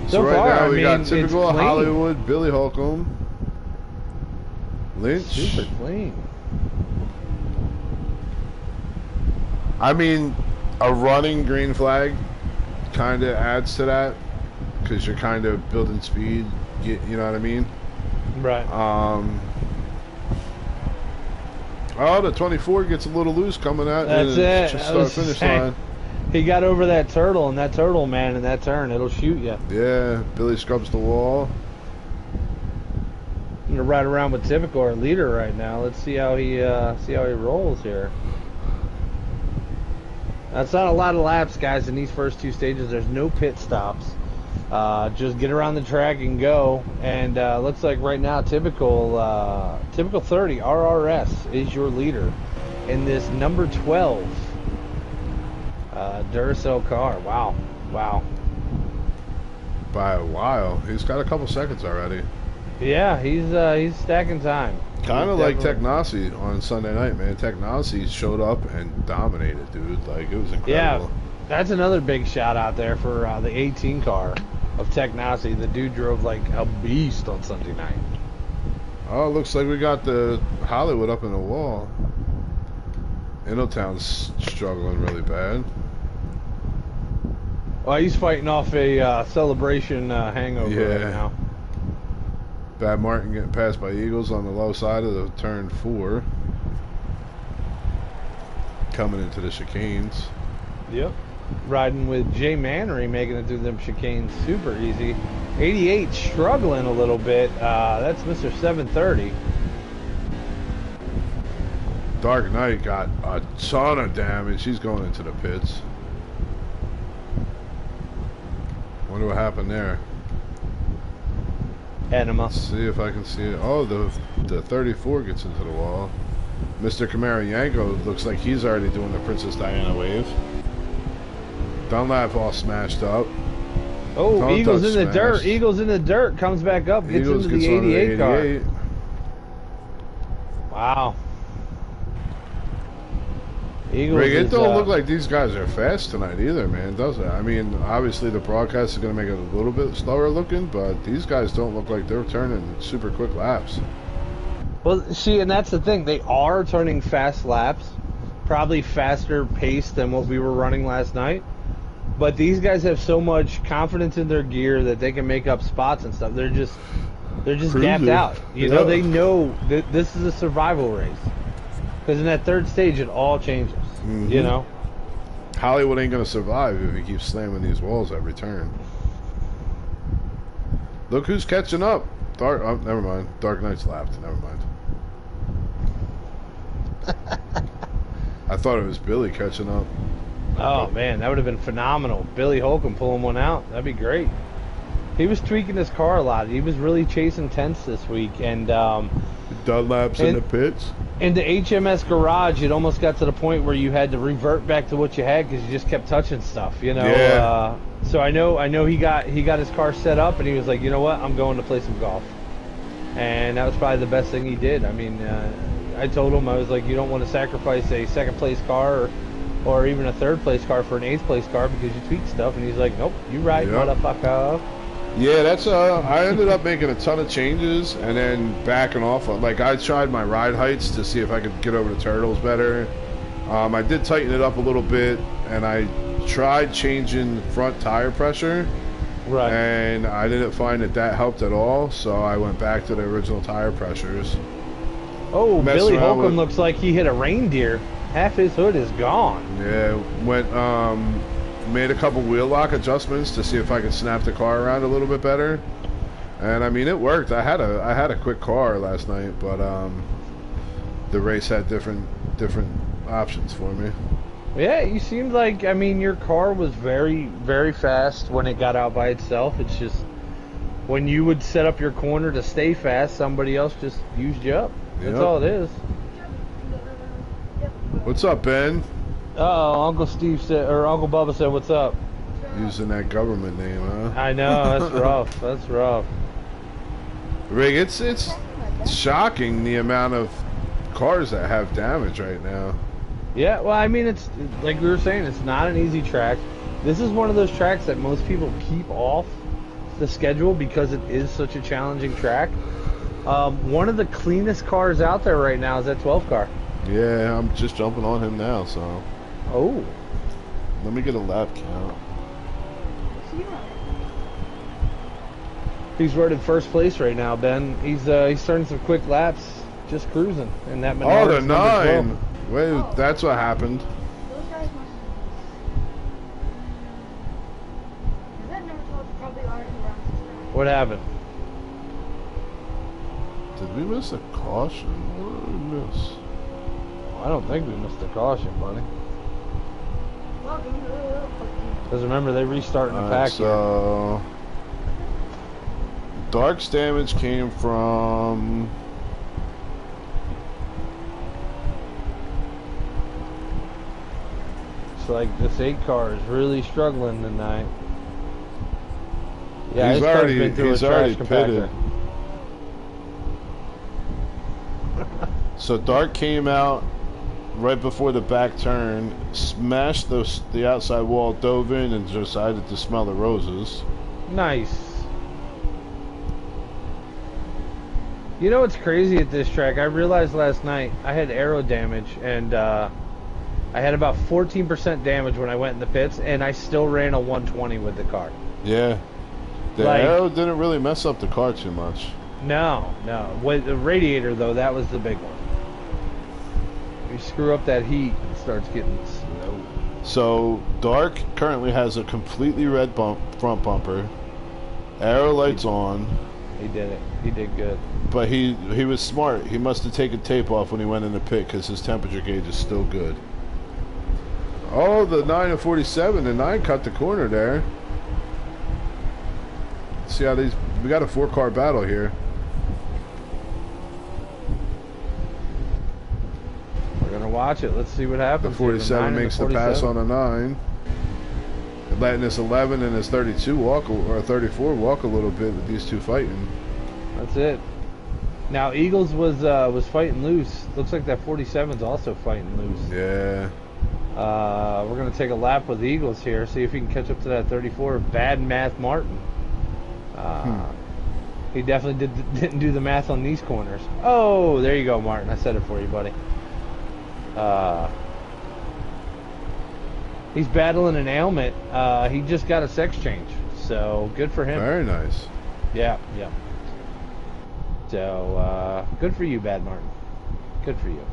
So right far, now I we mean, got it's typical clean. Hollywood, Billy Holcomb, Lynch. Super clean. I mean, a running green flag kind of adds to that because you're kind of building speed. You know what I mean? Right. Oh, the 24 gets a little loose coming out. That's it. Just I start was finish saying. line. He got over that turtle, and that turtle, man, in that turn, it'll shoot you. Yeah, Billy scrubs the wall. I'm gonna ride around with Typical, our leader, right now. Let's see how he rolls here. That's not a lot of laps, guys. In these first 2 stages, there's no pit stops. Just get around the track and go. And looks like right now, typical 30 RRS is your leader in this number 12 Duracell car. Wow. By a while. He's got a couple seconds already. Yeah, he's stacking time. Kind of He's like definitely- Technasi on Sunday night, man. Technasi showed up and dominated, dude. Like, it was incredible. Yeah, that's another big shout out there for the 18 car of Technasi. The dude drove like a beast on Sunday night. Oh, it looks like we got the Hollywood up in the wall. Innotown's struggling really bad. Well, he's fighting off a celebration hangover Yeah. right now. Bad Martin getting passed by Eagles on the low side of the turn 4. Coming into the chicanes. Yep. Riding with Jay Mannery, making it through them chicanes super easy. 88 struggling a little bit. That's Mr. 730. Dark Knight got a ton of damage. He's going into the pits. Wonder what happened there. Enema. Let's see if I can see it. Oh, the 34 gets into the wall. Mr. Camaro Yanko looks like he's already doing the Princess Diana wave. Dunlap all smashed up. Oh, Tone Eagles touch in the dirt. smashed. Eagles in the dirt. Comes back up. Gets Eagles into gets the on the 88 car. 88. Wow. Eagles Rick, it is, don't look like these guys are fast tonight either, man, does it? I mean, obviously the broadcast is going to make it a little bit slower looking, but these guys don't look like they're turning super quick laps. Well, see, and that's the thing. They are turning fast laps, probably faster pace than what we were running last night. But these guys have so much confidence in their gear that they can make up spots and stuff. They're just gapped Cruising. out. You know, they know that this is a survival race. Because in that third stage, it all changes. You know. Hollywood ain't gonna survive if he keeps slamming these walls every turn. Look who's catching up. Dark. Oh, never mind. Dark Knight's lapped. Never mind. I thought it was Billy catching up. Oh man, that would have been phenomenal. Billy Holcomb pulling one out. That'd be great. He was tweaking his car a lot. He was really chasing tents this week, and Dunlap's in the pits. in the HMS garage, it almost got to the point where you had to revert back to what you had because you just kept touching stuff. You know. Yeah. So I know he got his car set up, and he was like, you know what, I'm going to play some golf, and that was probably the best thing he did. I mean, I told him, I was like, you don't want to sacrifice a second place car or even a third place car for an eighth place car because you tweak stuff, and he's like, nope, you right, motherfucker. Yeah, that's I ended up making a ton of changes and then backing off. Like, I tried my ride heights to see if I could get over the turtles better. I did tighten it up a little bit, and I tried changing front tire pressure. Right. And I didn't find that helped at all, so I went back to the original tire pressures. Oh, Billy Holcomb looks like he hit a reindeer. Half his hood is gone. Yeah, made a couple wheel lock adjustments to see if I could snap the car around a little bit better, and I mean, it worked. I had a quick car last night, but the race had different options for me. Yeah, you seemed like, I mean, your car was very, very fast when it got out by itself. It's just when you would set up your corner to stay fast, somebody else just used you up. That's all it is. What's up, Ben? Oh, Uncle Steve said, or Uncle Bubba said, "What's up?" Using that government name, huh? I know, that's rough. That's rough. Rig, it's shocking the amount of cars that have damage right now. Yeah, well, I mean, it's like we were saying, it's not an easy track. This is one of those tracks that most people keep off the schedule because it is such a challenging track. One of the cleanest cars out there right now is that 12 car. Yeah, I'm just jumping on him now, so. Oh. Let me get a lap count. He's running first place right now, Ben. He's starting some quick laps, just cruising. And that Oh, the 9. Wait, that's what happened. Those guys must have that number 12 probably already around. What happened? Did we miss a caution? What did we miss? I don't think we missed the caution, buddy. Because remember, they restart in the pack so Dark's damage came from... It's like this 8 car is really struggling tonight. Yeah, he's already pitted. So Dark came out right before the back turn, smashed the outside wall, dove in, and decided to smell the roses. Nice. You know what's crazy at this track? I realized last night I had aero damage, and I had about 14% damage when I went in the pits, and I still ran a 120 with the car. Yeah. The aero didn't really mess up the car too much. No. With the radiator, though, that was the big one. You screw up that heat, it starts getting snow. So Dark currently has a completely red front bumper, aero lights on. He did it. He did good. But he was smart. He must have taken tape off when he went in the pit because his temperature gauge is still good. Oh, the 9 and 47. The 9 cut the corner there. See how we got a 4-car battle here. We're gonna watch it. Let's see what happens. The 47 makes the pass on a 9. Letting this 11 and this 32 walk, or 34 walk a little bit with these two fighting. That's it. Now Eagles was fighting loose. Looks like that 47's also fighting loose. Yeah. We're gonna take a lap with the Eagles here. See if he can catch up to that 34. Bad math, Martin. He definitely didn't do the math on these corners. Oh, there you go, Martin. I said it for you, buddy. He's battling an ailment. He just got a sex change, so good for him. Very nice. Yeah, yeah. So good for you, Bad Martin. Good for you.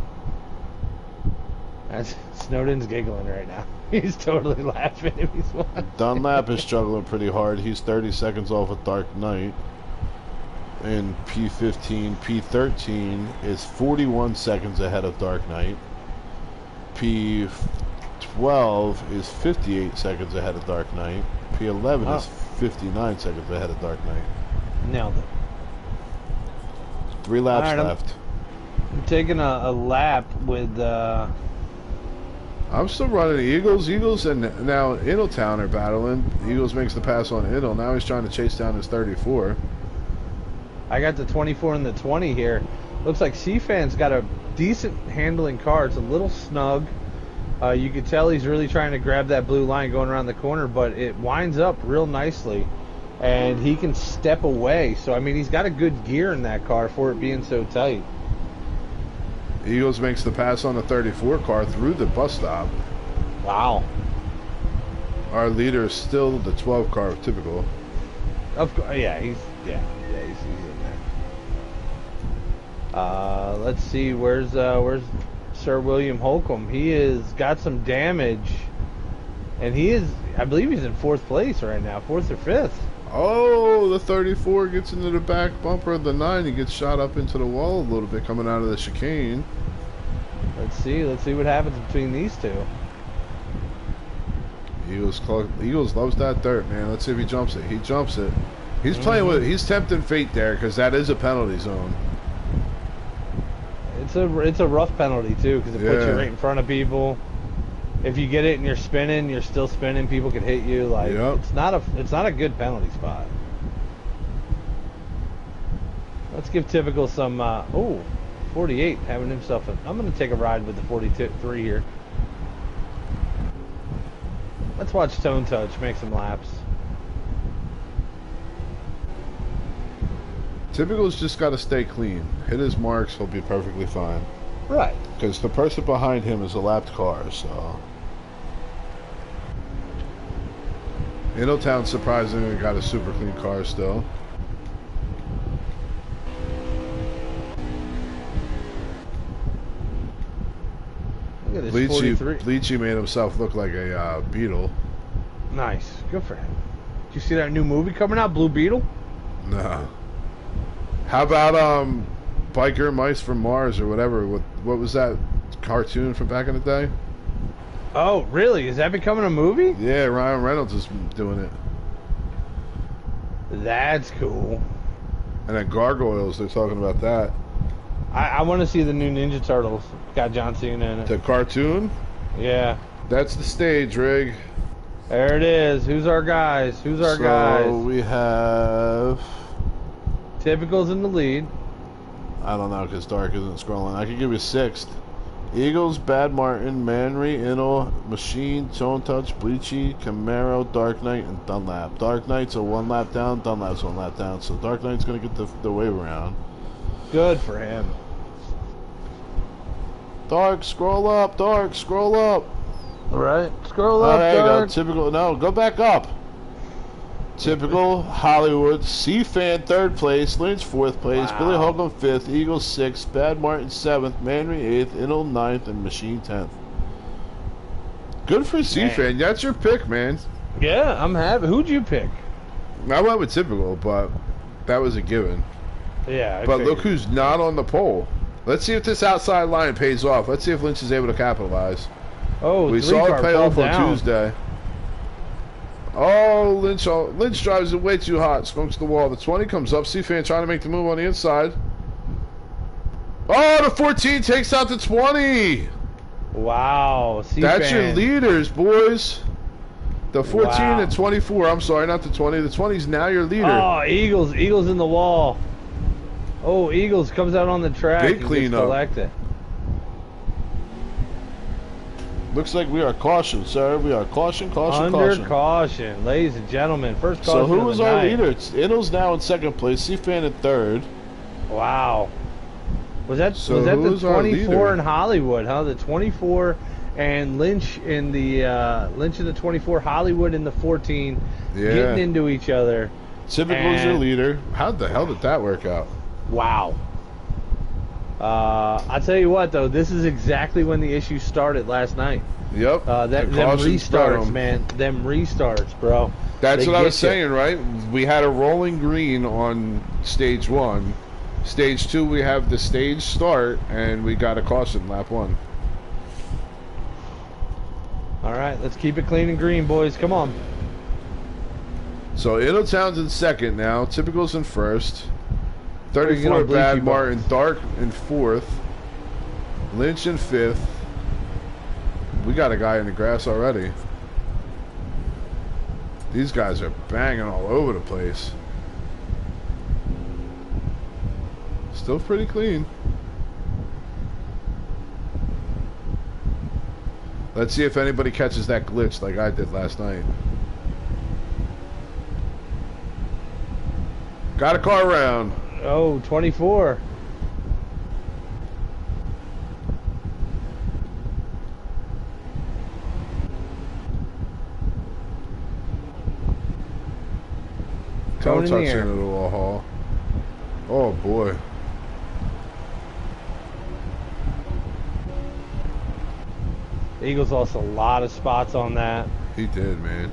Snowden's giggling right now. He's totally laughing if he's watching. Dunlap is struggling pretty hard. He's 30 seconds off of Dark Knight. In P15, P13 is 41 seconds ahead of Dark Knight. P12 is 58 seconds ahead of Dark Knight. P11 is 59 seconds ahead of Dark Knight. Nailed it. 3 laps All right, left. I'm taking a lap with. I'm still running the Eagles. Eagles and now Innotown are battling. Eagles makes the pass on Inno. Now he's trying to chase down his 34. I got the 24 and the 20 here. Looks like C-Fan's got a decent handling car. It's a little snug. You could tell he's really trying to grab that blue line going around the corner, but it winds up real nicely. And he can step away. So, I mean, he's got a good gear in that car for it being so tight. Eagles makes the pass on the 34 car through the bus stop. Wow. Our leader is still the 12 car, typical. Of course, yeah, he's in there. Let's see, where's Sir William Holcomb? He has got some damage, and he is, I believe he's in 4th place right now, 4th or 5th. Oh, the 34 gets into the back bumper of the 9. He gets shot up into the wall a little bit coming out of the chicane. Let's see what happens between these two. Eagles loves that dirt, man. Let's see if he jumps it. He jumps it. He's playing with it. He's tempting fate there because that is a penalty zone. It's a rough penalty too because it puts you right in front of people. If you get it and you're spinning, you're still spinning. People can hit you. Like it's not a good penalty spot. Let's give Typical some. 48 having himself. I'm going to take a ride with the 43 here. Let's watch Tone Touch make some laps. Typical's just got to stay clean. Hit his marks, he'll be perfectly fine. Right. Because the person behind him is a lapped car, so. Innotown surprisingly got a super clean car still. Look at this 43. Bleachy made himself look like a beetle. Nice. Good for him. Did you see that new movie coming out, Blue Beetle? No. How about Biker Mice from Mars or whatever? What was that cartoon from back in the day? Oh, really? Is that becoming a movie? Yeah, Ryan Reynolds is doing it. That's cool. And at Gargoyles, they're talking about that. I want to see the new Ninja Turtles. Got John Cena in it. The cartoon? Yeah. That's the stage rig. There it is. Who's our guys? Who's our guys? So we have... Typical's in the lead. I don't know because Dark isn't scrolling. I could give you 6th. Eagles, Bad Martin, Manry, Inno, Machine, Tone Touch, Bleachy, Camaro, Dark Knight, and Dunlap. Dark Knight's a 1 lap down, Dunlap's 1 lap down. So Dark Knight's going to get the wave around. Good for him. Dark, scroll up. Dark, scroll up. All right. Scroll up, there you Dark. go. Typical. No, go back up. Typical Hollywood. C-Fan 3rd place. Lynch 4th place. Wow. Billy Holcomb 5th. Eagles 6th. Bad Martin 7th. Manry 8th. Inno 9th. And Machine 10th. Good for C-Fan. That's your pick, man. Yeah, I'm happy. Who'd you pick? I went with Typical, but that was a given. Yeah. But look who's not on the pole. Let's see if this outside line pays off. Let's see if Lynch is able to capitalize. Oh, we saw it pay off on Tuesday. Oh, Lynch drives it way too hot. Skunks the wall. The 20 comes up. C-Fan trying to make the move on the inside. Oh, the 14 takes out the 20. Wow. C-Fan. That's your leaders, boys. The 14 and 24. I'm sorry, not the 20. The 20's now your leader. Oh, Eagles in the wall. Oh, Eagles comes out on the track. Big cleanup. Collected. Looks like we are caution, sir. We are caution. Under caution, ladies and gentlemen. First caution. So who was our night. leader? Inno's now in 2nd place. C-Fan in 3rd. Wow. Was that So the who's our 24 leader? in Hollywood, huh? The 24 and Lynch in the 24, Hollywood in the 14, Yeah. getting into each other. Typical's your And- leader. How the hell did that work out? Wow. I'll tell you what, though, this is exactly when the issue started last night. Yep. Them The caution spread restarts, 'em. man. Them restarts, bro. That's They what I get was you. saying, right? We had a rolling green on stage 1. Stage 2, we have the stage start, and we got a caution lap 1. All right, let's keep it clean and green, boys. Come on. So Middletown's in second now. Typical's in first. you get 34 on Bleachy Bad Bones? Martin. Dark in fourth. Lynch in fifth. We got a guy in the grass already. These guys are banging all over the place. Still pretty clean. Let's see if anybody catches that glitch like I did last night. Got a car around. Oh, 24. Don't Going in touch the air. into the wall hall. Oh boy. The Eagles lost a lot of spots on that. He did, man.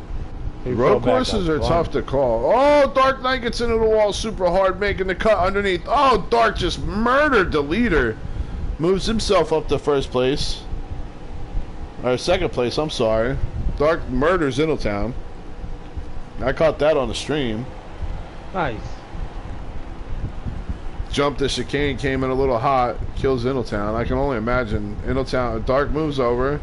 He fell Road back courses up are front. tough to call. Oh, Dark Knight gets into the wall super hard, making the cut underneath. Oh, Dark just murdered the leader. Moves himself up to first place. Or second place, I'm sorry. Dark murders Middletown. I caught that on the stream. Nice. Jumped the chicane, came in a little hot, kills Middletown. I can only imagine Middletown. Dark moves over.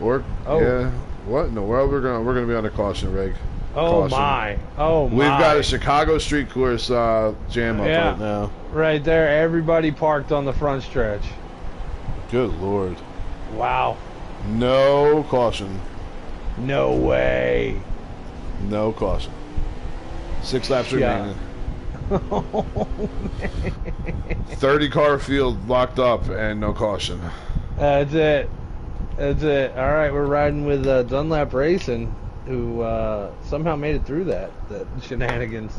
Or, Oh. yeah. What in the world? We're gonna be on a caution rig. Oh Caution. my. Oh my. We've got a Chicago street course jam up Yeah. right now. Right there, everybody parked on the front stretch. Good lord. Wow. No caution. No way. No caution. 6 laps Yeah. remaining. 30 car field locked up and no caution. That's it. That's it. All right, we're riding with Dunlap Racing, who somehow made it through that shenanigans.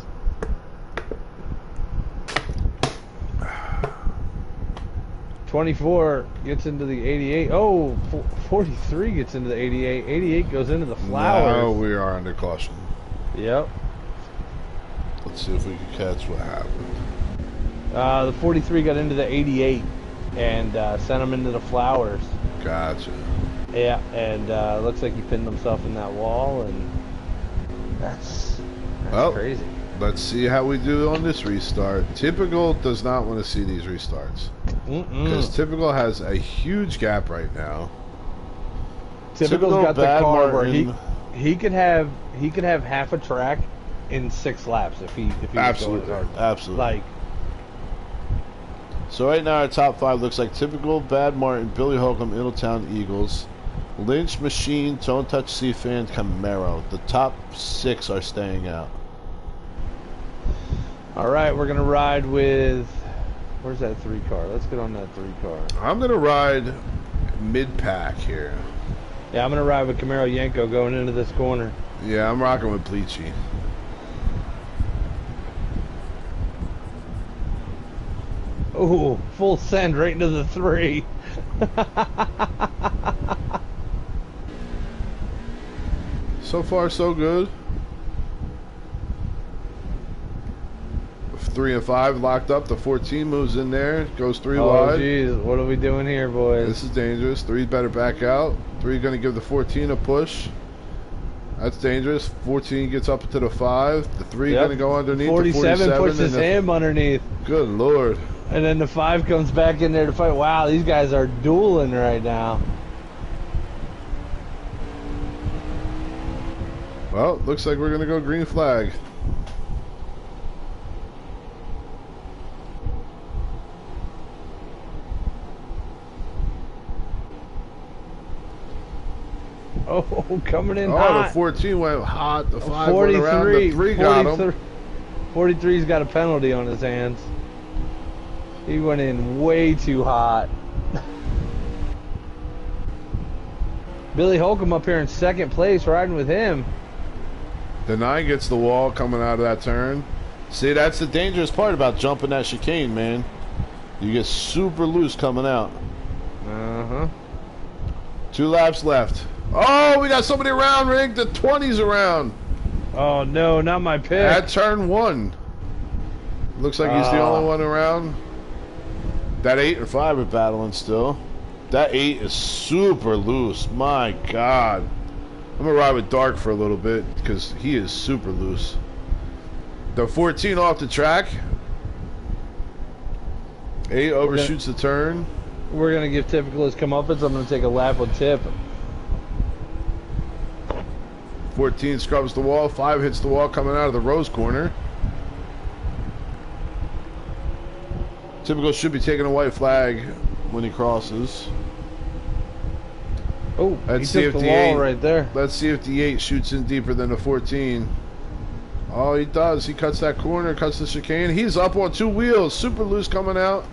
"24 gets into the 88. Oh, 43 gets into the 88. 88 goes into the flowers. Now we are under caution. Yep. Let's see if we can catch what happened. The 43 got into the 88 and sent him into the flowers. Gotcha. Yeah, and looks like he pinned himself in that wall, and that's Well, crazy. Let's see how we do on this restart. Typical does not want to see these restarts. Because Typical has a huge gap right now. Typical's got the Bad car where Martin. he could have half a track in 6 laps if he was Absolutely. going hard. Absolutely. Like, So right now our top 5 looks like Typical, Bad Martin, Billy Holcomb, Middletown Eagles, Lynch, Machine, Tone Touch, C-Fan, Camaro. The top 6 are staying out. all right, we're gonna ride with. Where's that 3 car? Let's get on that 3 car. I'm going to ride mid-pack here. Yeah, I'm gonna ride with Camaro Yenko going into this corner. Yeah, I'm rocking with Bleachy. Oh, full send right into the 3. So far, so good. 3 and 5 locked up. The 14 moves in there. Goes 3 Oh, wide. jeez, what are we doing here, boys? This is dangerous. 3 better back out. 3 going to give the 14 a push. That's dangerous. 14 gets up to the 5. The 3 Yep. going to go underneath. 47 the 47 pushes and the, him underneath. Good lord. And then the 5 comes back in there to fight. Wow, these guys are dueling right now. Well, looks like we're going to go green flag. Oh, coming in Oh, hot. the 14 went hot. The 5 went around. 43. The 3 got him. 43's got a penalty on his hands. He went in way too hot. Billy Holcomb up here in second place, riding with him. The 9 gets the wall coming out of that turn. See, that's the dangerous part about jumping that chicane, man. You get super loose coming out. Uh-huh. 2 laps left. Oh, we got somebody around, Rig. The 20's around. Oh, no, not my pick. At turn 1. Looks like he's the only one around. That 8 and 5 are battling still. That 8 is super loose. My God. I'm going to ride with Dark for a little bit because he is super loose. The 14 off the track. 8 overshoots the turn. We're going to give Typical his comeuppance. I'm going to take a lap with Tip. 14 scrubs the wall. 5 hits the wall coming out of the Rose corner. Typical should be taking a white flag when he crosses. Oh, Let's he took the wall right there. Let's see if the 8 shoots in deeper than the 14. Oh, he does. He cuts that corner, cuts the chicane. He's up on 2 wheels. Super loose coming out.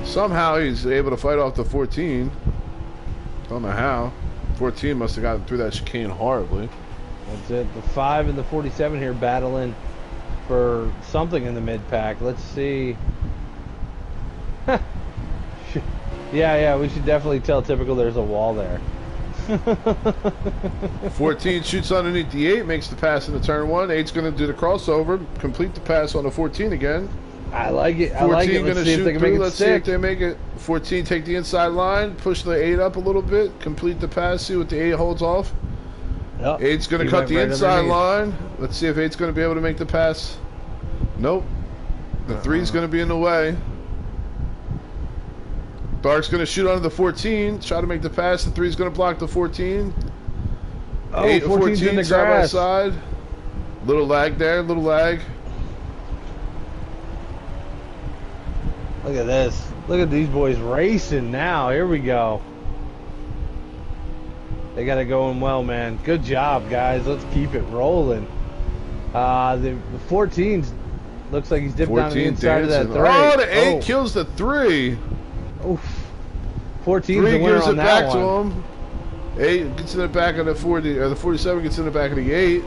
Somehow he's able to fight off the 14. Don't know how. 14 must have gotten through that chicane horribly. That's it. The 5 and the 47 here battling for something in the mid-pack. Let's see. Yeah, we should definitely tell Typical there's a wall there. 14 shoots underneath the 8, makes the pass into turn 1. 8's going to do the crossover, complete the pass on the 14 again. I like it. 14 I like it. going Let's to see if shoot they can through. make it Let's see if stick. they make it. 14 take the inside line, push the 8 up a little bit, complete the pass, see what the 8 holds off. Yep. 8's going to He cut went the right inside underneath. line. Let's see if 8's going to be able to make the pass. Nope. The 3's going to be in the way. Dark's going to shoot under the 14, try to make the pass. The 3's going to block the 14. Oh, 8 and 14's in the side by grass. side. Little lag there, little lag. Look at this. Look at these boys racing now. Here we go. They got it going well, man. Good job, guys. Let's keep it rolling. The 14's looks like he's dipped down to the 14 inside of that dancing. 3. Oh, the 8 kills the 3. Oof. 14's 3 the winner gives it on back that to one. him. 8 gets in the back of the 40, or the 47 gets in the back of the 8.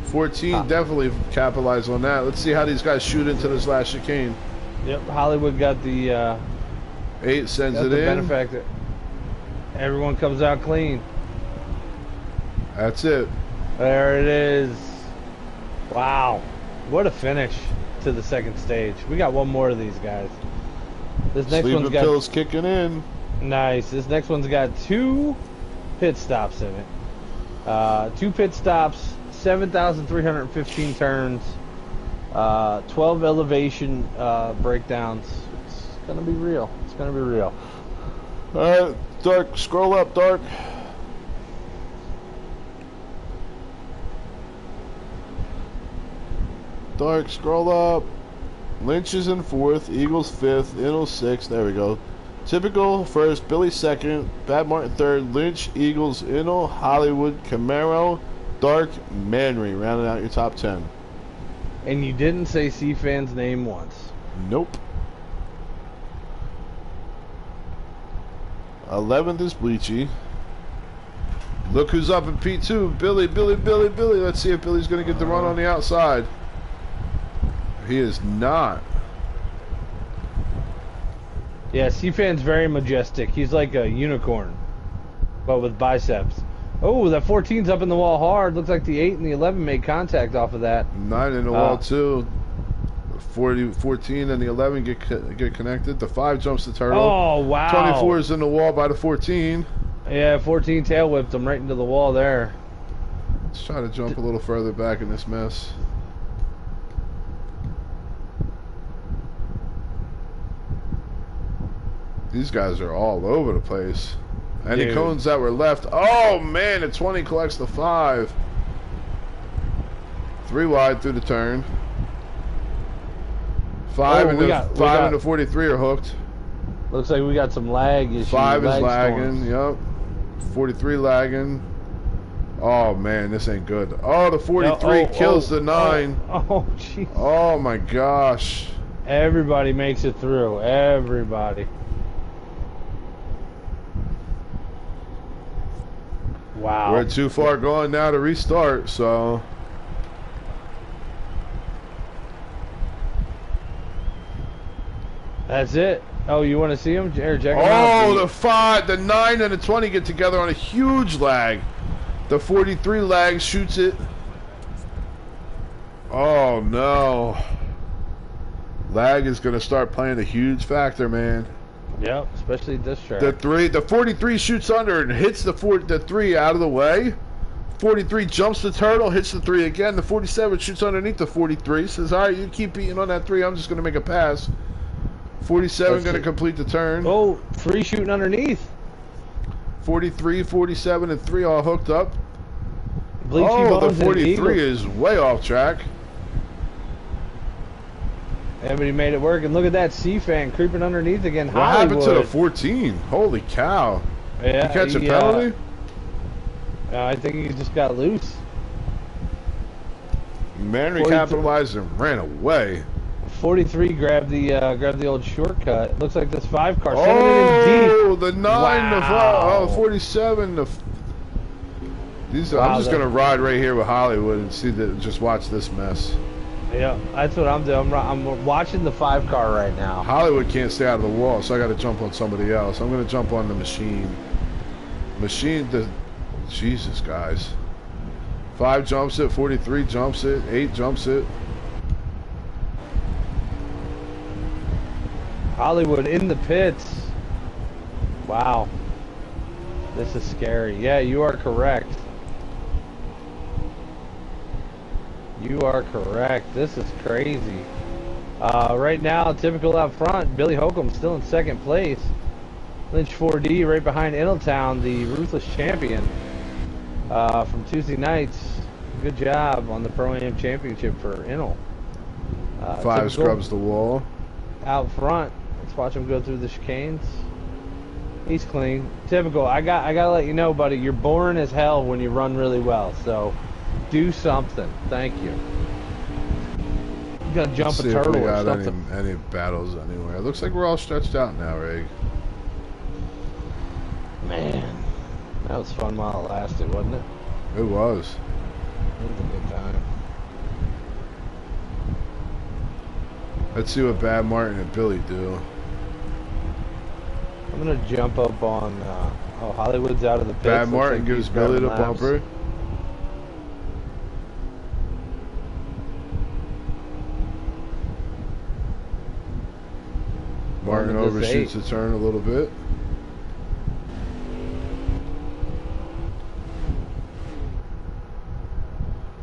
14 definitely capitalized on that. Let's see how these guys shoot into this last chicane. Yep, Hollywood got the 8 sends got it the in. benefactor. Everyone comes out clean. That's it. There it is. Wow. What a finish to the second stage. We got one more of these guys. This next Sleeping one's got pills kicking in. nice. This next one's got 2 pit stops in it. 2 pit stops, 7,315 turns, 12 elevation breakdowns. It's gonna be real. It's gonna be real. Alright, Dark, scroll up, Dark. Dark, scroll up. Lynch is in 4th, Eagles 5th, Inno 6th. There we go. Typical 1st, Billy 2nd, Bad Martin 3rd, Lynch, Eagles, Inno, Hollywood, Camaro, Dark, Manry, rounding out your top 10. And you didn't say C-Fan's name once. Nope. 11th is Bleachy. Look who's up in P2. Billy. Let's see if Billy's going to get the run on the outside. He is not. Yeah, C-Fan's very majestic. He's like a unicorn, but with biceps. Oh, that 14's up in the wall hard. Looks like the 8 and the 11 made contact off of that. 9 in the wall, too. 14 and the 11 get connected. The 5 jumps the turtle. Oh, wow. 24 is in the wall by the 14. Yeah, 14 tail whipped him right into the wall there. Let's try to jump a little further back in this mess. These guys are all over the place. Any Dude. cones that were left. Oh, man, the 20 collects the 5. 3 wide through the turn. 5 and the 43 are hooked. Looks like we got some lag issues. 5 is lag lagging. storms. Yep. 43 lagging. Oh, man, this ain't good. Oh, the 43 kills the 9. Oh, jeez. Oh, my gosh. Everybody makes it through. Everybody. Wow. We're too far gone now to restart, so. That's it. Oh, you want to see them? Check them Oh, out. the 5, the 9, and the 20 get together on a huge lag. The 43 lag shoots it. Oh, no. Lag is going to start playing a huge factor, man. Yep, especially this track. The 43 shoots under and hits the 3 out of the way. 43 jumps the turtle, hits the 3 again. The 47 shoots underneath the 43. Says, all right, you keep beating on that 3. I'm just going to make a pass. 47 going to complete the turn. Oh, 3 shooting underneath. 43, 47, and 3 all hooked up. Bleachy oh, Bones the 43 and is way off track. Everybody made it work, and look at that C-Fan creeping underneath again. What happened to the 14? Holy cow. Yeah, he catch a penalty? I think he just got loose. Manry capitalized and ran away. 43 grabbed the old shortcut. Looks like this 5 car. Oh, the 9, wow. the 47. These, wow, I'm just going to ride right here with Hollywood and see that. Just watch this mess. Yeah, that's what I'm doing. I'm watching the 5 car right now. Hollywood can't stay out of the wall, so I got to jump on somebody else. I'm going to jump on the machine. Jesus, guys. 5 jumps it, 43 jumps it, 8 jumps it. Hollywood in the pits. Wow. This is scary. Yeah, you are correct. You are correct. This is crazy. Right now, typical out front, Billy Holcomb still in 2nd place. Lynch 4D right behind Intletown, the Ruthless Champion from Tuesday nights. Good job on the Pro-Am Championship for Intel. 5 scrubs the wall. Out front. Let's watch him go through the chicanes. He's clean. Typical. I gotta let you know, buddy, you're boring as hell when you run really well. So do something. Thank you. You gotta jump a turtle or something. Any battles anywhere. It looks like we're all stretched out now, Rig. Man, that was fun while it lasted, wasn't it? It was. It was a good time. Let's see what Bad Martin and Billy do. I'm gonna jump up on. Oh, Hollywood's out of the pits. Bad Martin gives Billy the bumper. Martin overshoots the turn a little bit.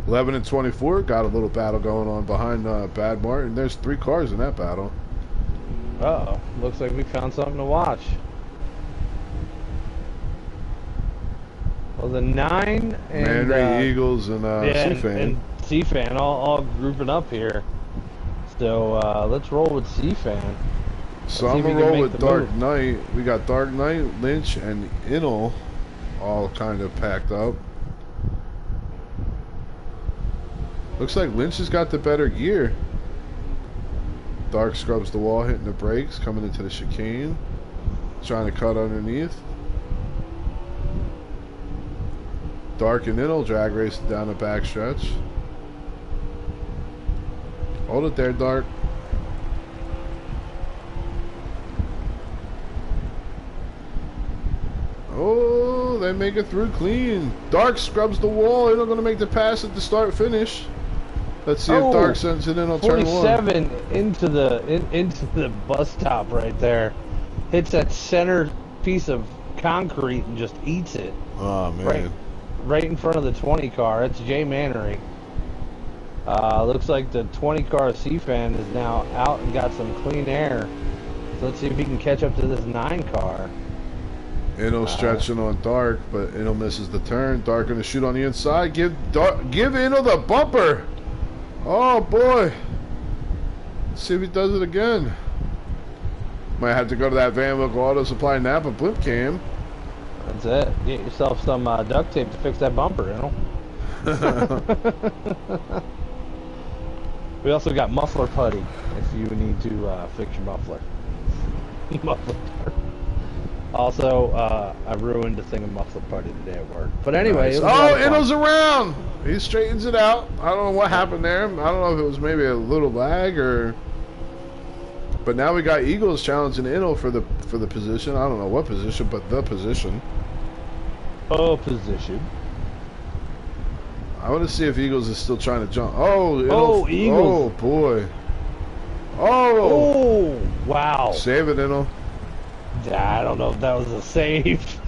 $11 and 24 got a little battle going on behind Bad Martin. There's 3 cars in that battle. Uh-oh. Looks like we found something to watch. Well, the 9 and Manry, Eagles, and C-Fan. And C-Fan all grouping up here. So let's roll with C-Fan. So I'm going to roll with Dark Knight. We got Dark Knight, Lynch, and Intel all kind of packed up. Looks like Lynch has got the better gear. Dark scrubs the wall, hitting the brakes, coming into the chicane. Trying to cut underneath. Dark and Intel drag racing down the back stretch. Hold it there, Dark. Oh, they make it through clean. Dark scrubs the wall. They're not going to make the pass at the start-finish. Let's see if Dark sends it in on turn 1. 47 into the bus stop right there. Hits that center piece of concrete and just eats it. Oh, man. Right in front of the 20 car. It's Jay Mannery. Looks like the 20 car C-Fan is now out and got some clean air. So let's see if he can catch up to this 9 car. Inno stretching on Dark, but Inno misses the turn. Dark going to shoot on the inside. Give Inno the bumper. Oh, boy. Let's see if he does it again. Might have to go to that Van Winkle Auto Supply Napa blimp cam. That's it. Get yourself some duct tape to fix that bumper, you know? We also got muffler putty if you need to fix your muffler. Also, I ruined the thingamabout party today at work. But anyway, Nice. it was a lot Oh, of fun. Ittle's around. He straightens it out. I don't know what happened there. I don't know if it was maybe a little lag or. But now we got Eagles challenging Ittle for the position. I don't know what position, but the position. Oh, position. I want to see if Eagles is still trying to jump. Oh, Oh, Eagles. Oh boy. Oh. Oh, wow. Save it, Ittle. I don't know if that was a save.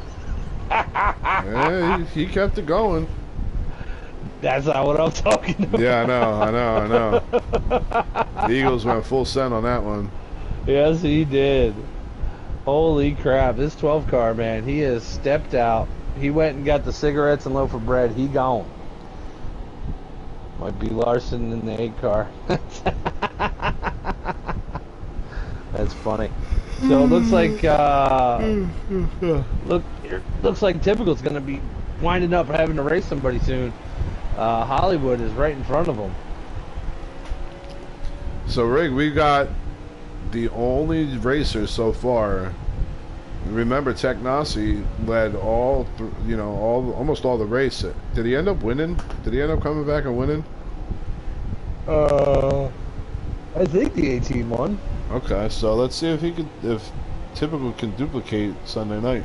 Yeah, he kept it going. That's not what I'm talking about. Yeah, I know. The Eagles went full send on that one. Yes, he did. Holy crap. This 12 car, man, he has stepped out. He went and got the cigarettes and loaf of bread. He gone. Might be Larson in the 8 car. That's funny. So it looks like looks like Typical's going to be winding up having to race somebody soon. Hollywood is right in front of him. So Rig, we got the only racer so far. Remember, Technasi led almost all the race. Did he end up winning? Did he end up coming back and winning? I think the 18 won. Okay, so let's see if Typical can duplicate Sunday night.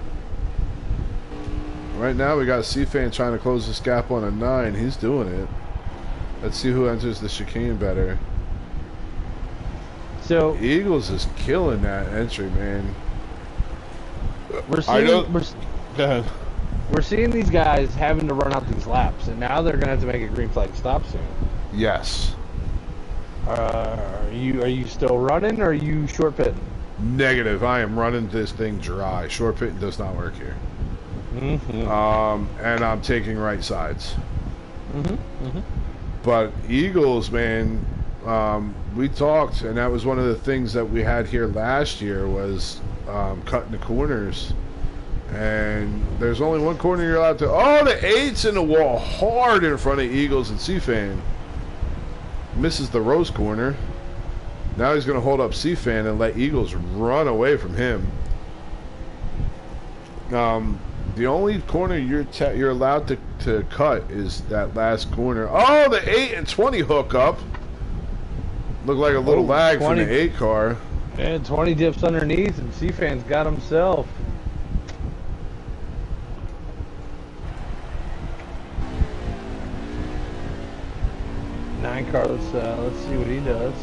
Right now we got C-Fan trying to close this gap on a 9. He's doing it. Let's see who enters the chicane better. So Eagles is killing that entry, man. we're seeing these guys having to run out these laps, and now they're gonna have to make a green flag stop soon. Yes. Are you still running, or are you short pitting? Negative. I am running this thing dry. Short pitting does not work here. Mm-hmm. And I'm taking right sides. Mm-hmm. Mm-hmm. But Eagles, man, we talked, and that was one of the things that we had here last year was cutting the corners. And there's only one corner you're allowed to. Oh, the 8's in the wall hard in front of Eagles and C-Fan. Misses the Rose corner. Now he's going to hold up C-Fan and let Eagles run away from him. The only corner you're allowed to cut is that last corner. Oh, the 8 and 20 hook up. Looked like a little lag 20, from the 8 car. And 20 dips underneath, and C-Fan's got himself. Nine car, let's see what he does.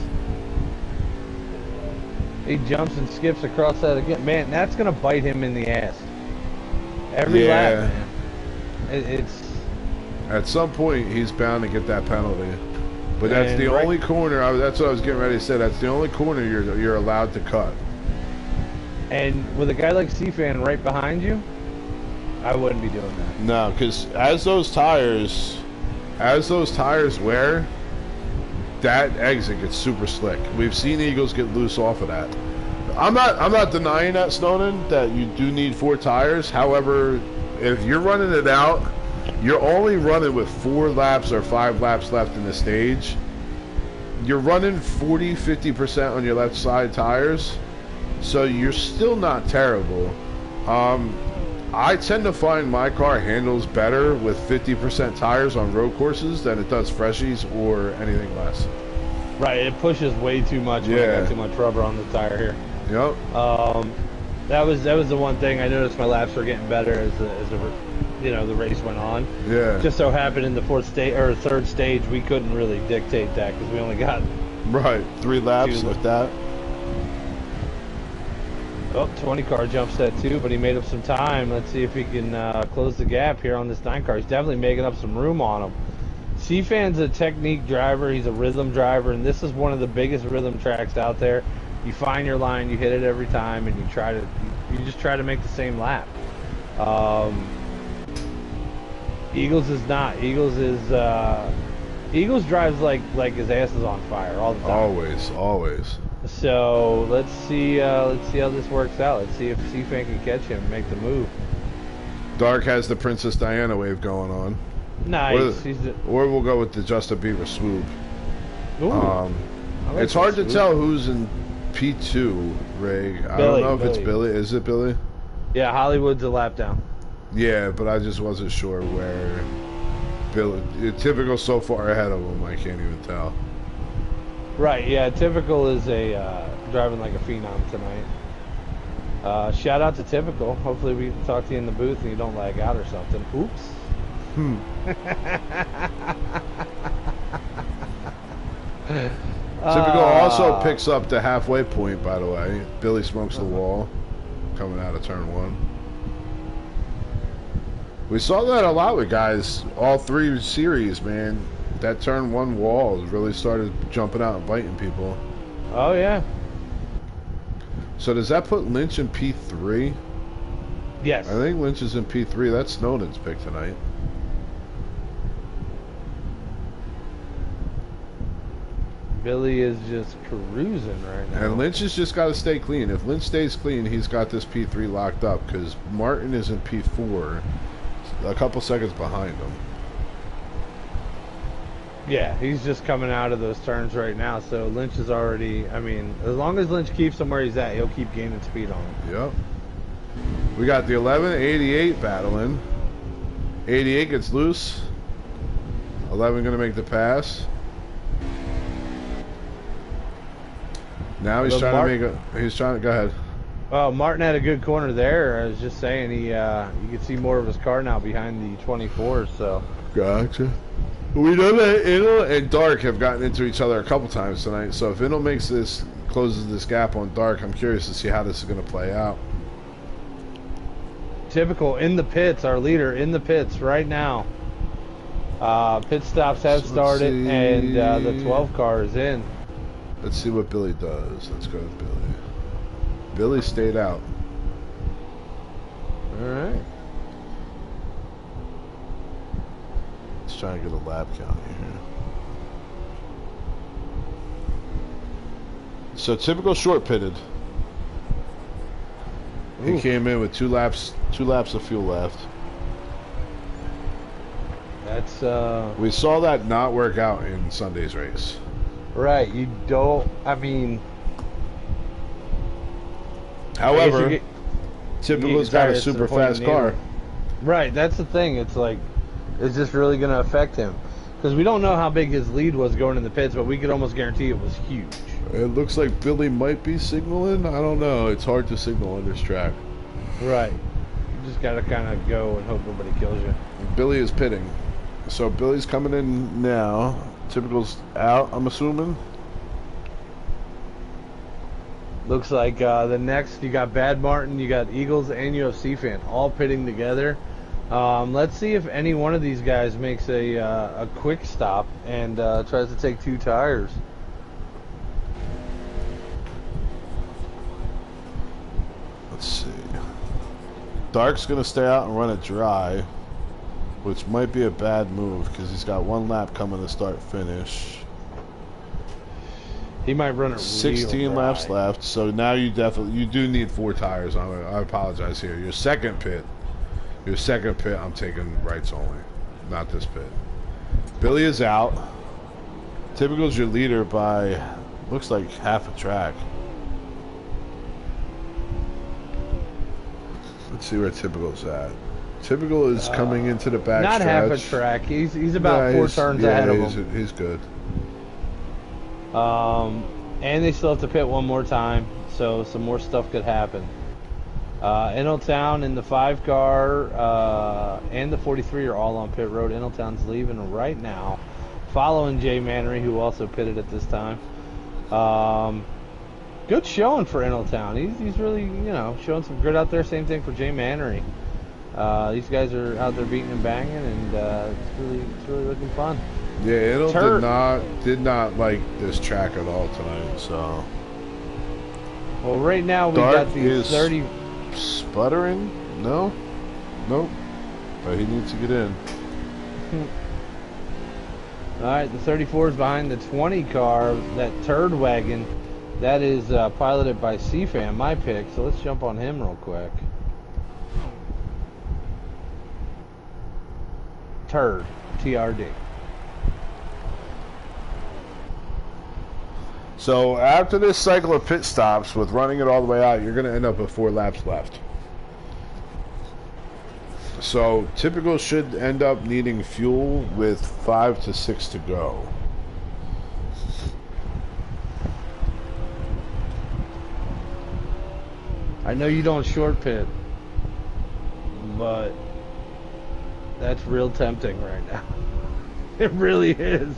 He jumps and skips across that again. Man, that's gonna bite him in the ass. Every lap, man. It's at some point he's bound to get that penalty. But that's the only corner. That's what I was getting ready to say. That's the only corner you're allowed to cut. And with a guy like C-Fan right behind you, I wouldn't be doing that. No, because as those tires wear, that exit gets super slick. We've seen Eagles get loose off of that. I'm not denying that, Snowden, that you do need 4 tires. However, if you're running it out, you're only running with 4 laps or 5 laps left in the stage. You're running 40-50% on your left side tires, so you're still not terrible. I tend to find my car handles better with 50% tires on road courses than it does freshies or anything less. Right, it pushes way too much when I got too much rubber on the tire here. Yep. That was the one thing I noticed. My laps were getting better as the race went on. Yeah. Just so happened in the third stage we couldn't really dictate that because we only got 3 laps like that. Oh, 20 car jump set too, but he made up some time. Let's see if he can close the gap here on this 9 car. He's definitely making up some room on him. C-Fan's a technique driver. He's a rhythm driver, and this is one of the biggest rhythm tracks out there. You find your line, you hit it every time, and you just try to make the same lap. Eagles is not. Eagles drives like his ass is on fire all the time. Always. So let's see how this works out. Let's see if C-Fan can catch him and make the move. Dark has the Princess Diana wave going on. Nice. Or we'll go with the Justin Bieber swoop. Ooh, it's hard to tell who's in P2, Ray. I don't know if it's Billy. Is it Billy? Yeah, Hollywood's a lap down. Yeah, but I just wasn't sure where Billy. Typical so far ahead of him, I can't even tell. Right, yeah, Typical is a driving like a phenom tonight. Shout out to Typical. Hopefully we can talk to you in the booth and you don't lag out or something. Oops. Typical also picks up the halfway point, by the way. Billy smokes the wall coming out of turn 1. We saw that a lot with guys, all 3 series, man. That turn 1 wall really started jumping out and biting people. Oh, yeah. So does that put Lynch in P3? Yes. I think Lynch is in P3. That's Snowden's pick tonight. Billy is just cruising right now. And Lynch has just got to stay clean. If Lynch stays clean, he's got this P3 locked up because Martin is in P4, a couple seconds behind him. Yeah, he's just coming out of those turns right now. So Lynch is already, I mean, as long as Lynch keeps him where he's at, he'll keep gaining speed on him. Yep. We got the 11-88 battling. 88 gets loose. 11 going to make the pass. Now he's trying to make a. He's trying to go ahead. Oh, Martin had a good corner there. I was just saying you can see more of his car now behind the 24. So. Gotcha. We know that Inel and Dark have gotten into each other a couple times tonight. So if Inel closes this gap on Dark, I'm curious to see how this is going to play out. Typical in the pits, our leader in the pits right now. Pit stops have started, and the 12 car is in. Let's see what Billy does. Let's go with Billy. Billy stayed out. All right. Let's try and get a lap count here. So Typical short pitted. He came in with 2 laps of fuel left. That's We saw that not work out in Sunday's race. right. You don't. I mean, However, Typical's got a super fast car. Right. That's the thing. It's like, is this really going to affect him? Because we don't know how big his lead was going in the pits, but we could almost guarantee it was huge. It looks like Billy might be signaling. I don't know. It's hard to signal on this track. Right. You just got to kind of go and hope nobody kills you. Billy is pitting. So Billy's coming in now. Typical's out, I'm assuming. Looks like the next, you got Bad Martin, you got Eagles, and UFC fan all pitting together. Let's see if any one of these guys makes a quick stop and tries to take 2 tires. Let's see. Dark's going to stay out and run it dry, which might be a bad move because he's got 1 lap coming to start finish. He might run it 16 laps left, so now you do need 4 tires. I apologize here. Your second pit, I'm taking rights only, not this pit. Billy is out. Typical's your leader by, looks like half a track. Let's see where Typical's at. Typical is coming into the back not stretch. half a track. He's about 4 turns ahead of him. He's good. And they still have to pit one more time, so some more stuff could happen. Innotown in the 5 car and the 43 are all on pit road. Innotown's leaving right now, following Jay Mannery, who also pitted at this time. Good showing for Innotown. He's really, showing some grit out there. Same thing for Jay Mannery. These guys are out there beating and banging, and it's really looking fun. Yeah, Inno did not like this track at all tonight. So, well, right now we Dark got these 30. Sputtering? No, nope. But he needs to get in. All right, the 34 is behind the 20 car. That turd wagon, that is piloted by CFAM, my pick. So let's jump on him real quick. Turd, TRD. So after this cycle of pit stops with running it all the way out, you're going to end up with 4 laps left. So typical should end up needing fuel with 5 to 6 to go. I know you don't short pit, but that's real tempting right now. It really is.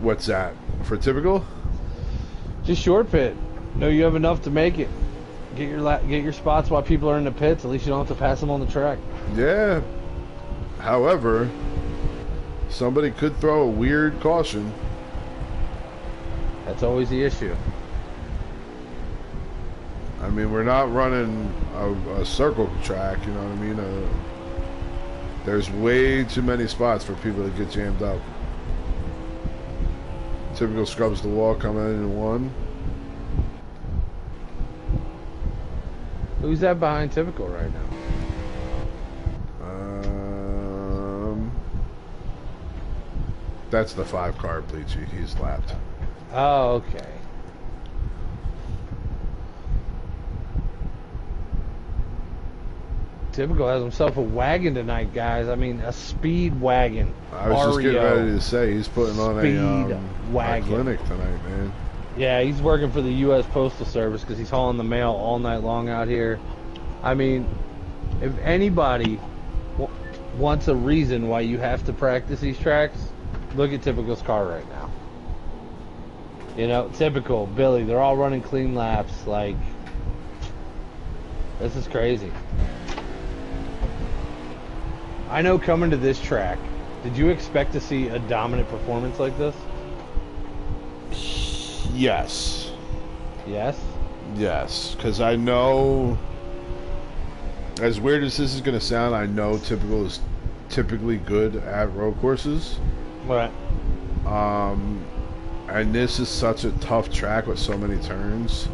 What's that for typical? Just short pit. Know you have enough to make it. Get your spots while people are in the pits. At least you don't have to pass them on the track. Yeah. However, somebody could throw a weird caution. That's always the issue. I mean, we're not running a circle track, you know what I mean? There's way too many spots for people to get jammed up. Typical scrubs the wall coming in one. Who's that behind typical right now? That's the 5 car Bleachy. He's lapped. Oh, okay. Typical has himself a wagon tonight, guys. I mean, a speed wagon. I was just getting ready to say he's putting on a clinic tonight, man. Yeah, he's working for the U.S. Postal Service because he's hauling the mail all night long out here. I mean, if anybody wants a reason why you have to practice these tracks, look at Typical's car right now. You know, Typical, Billy, they're all running clean laps. Like, this is crazy. I know coming to this track, did you expect to see a dominant performance like this? Yes. Yes? Yes, because I know, as weird as this is going to sound, I know Typical is typically good at road courses. Right. And this is such a tough track with so many turns.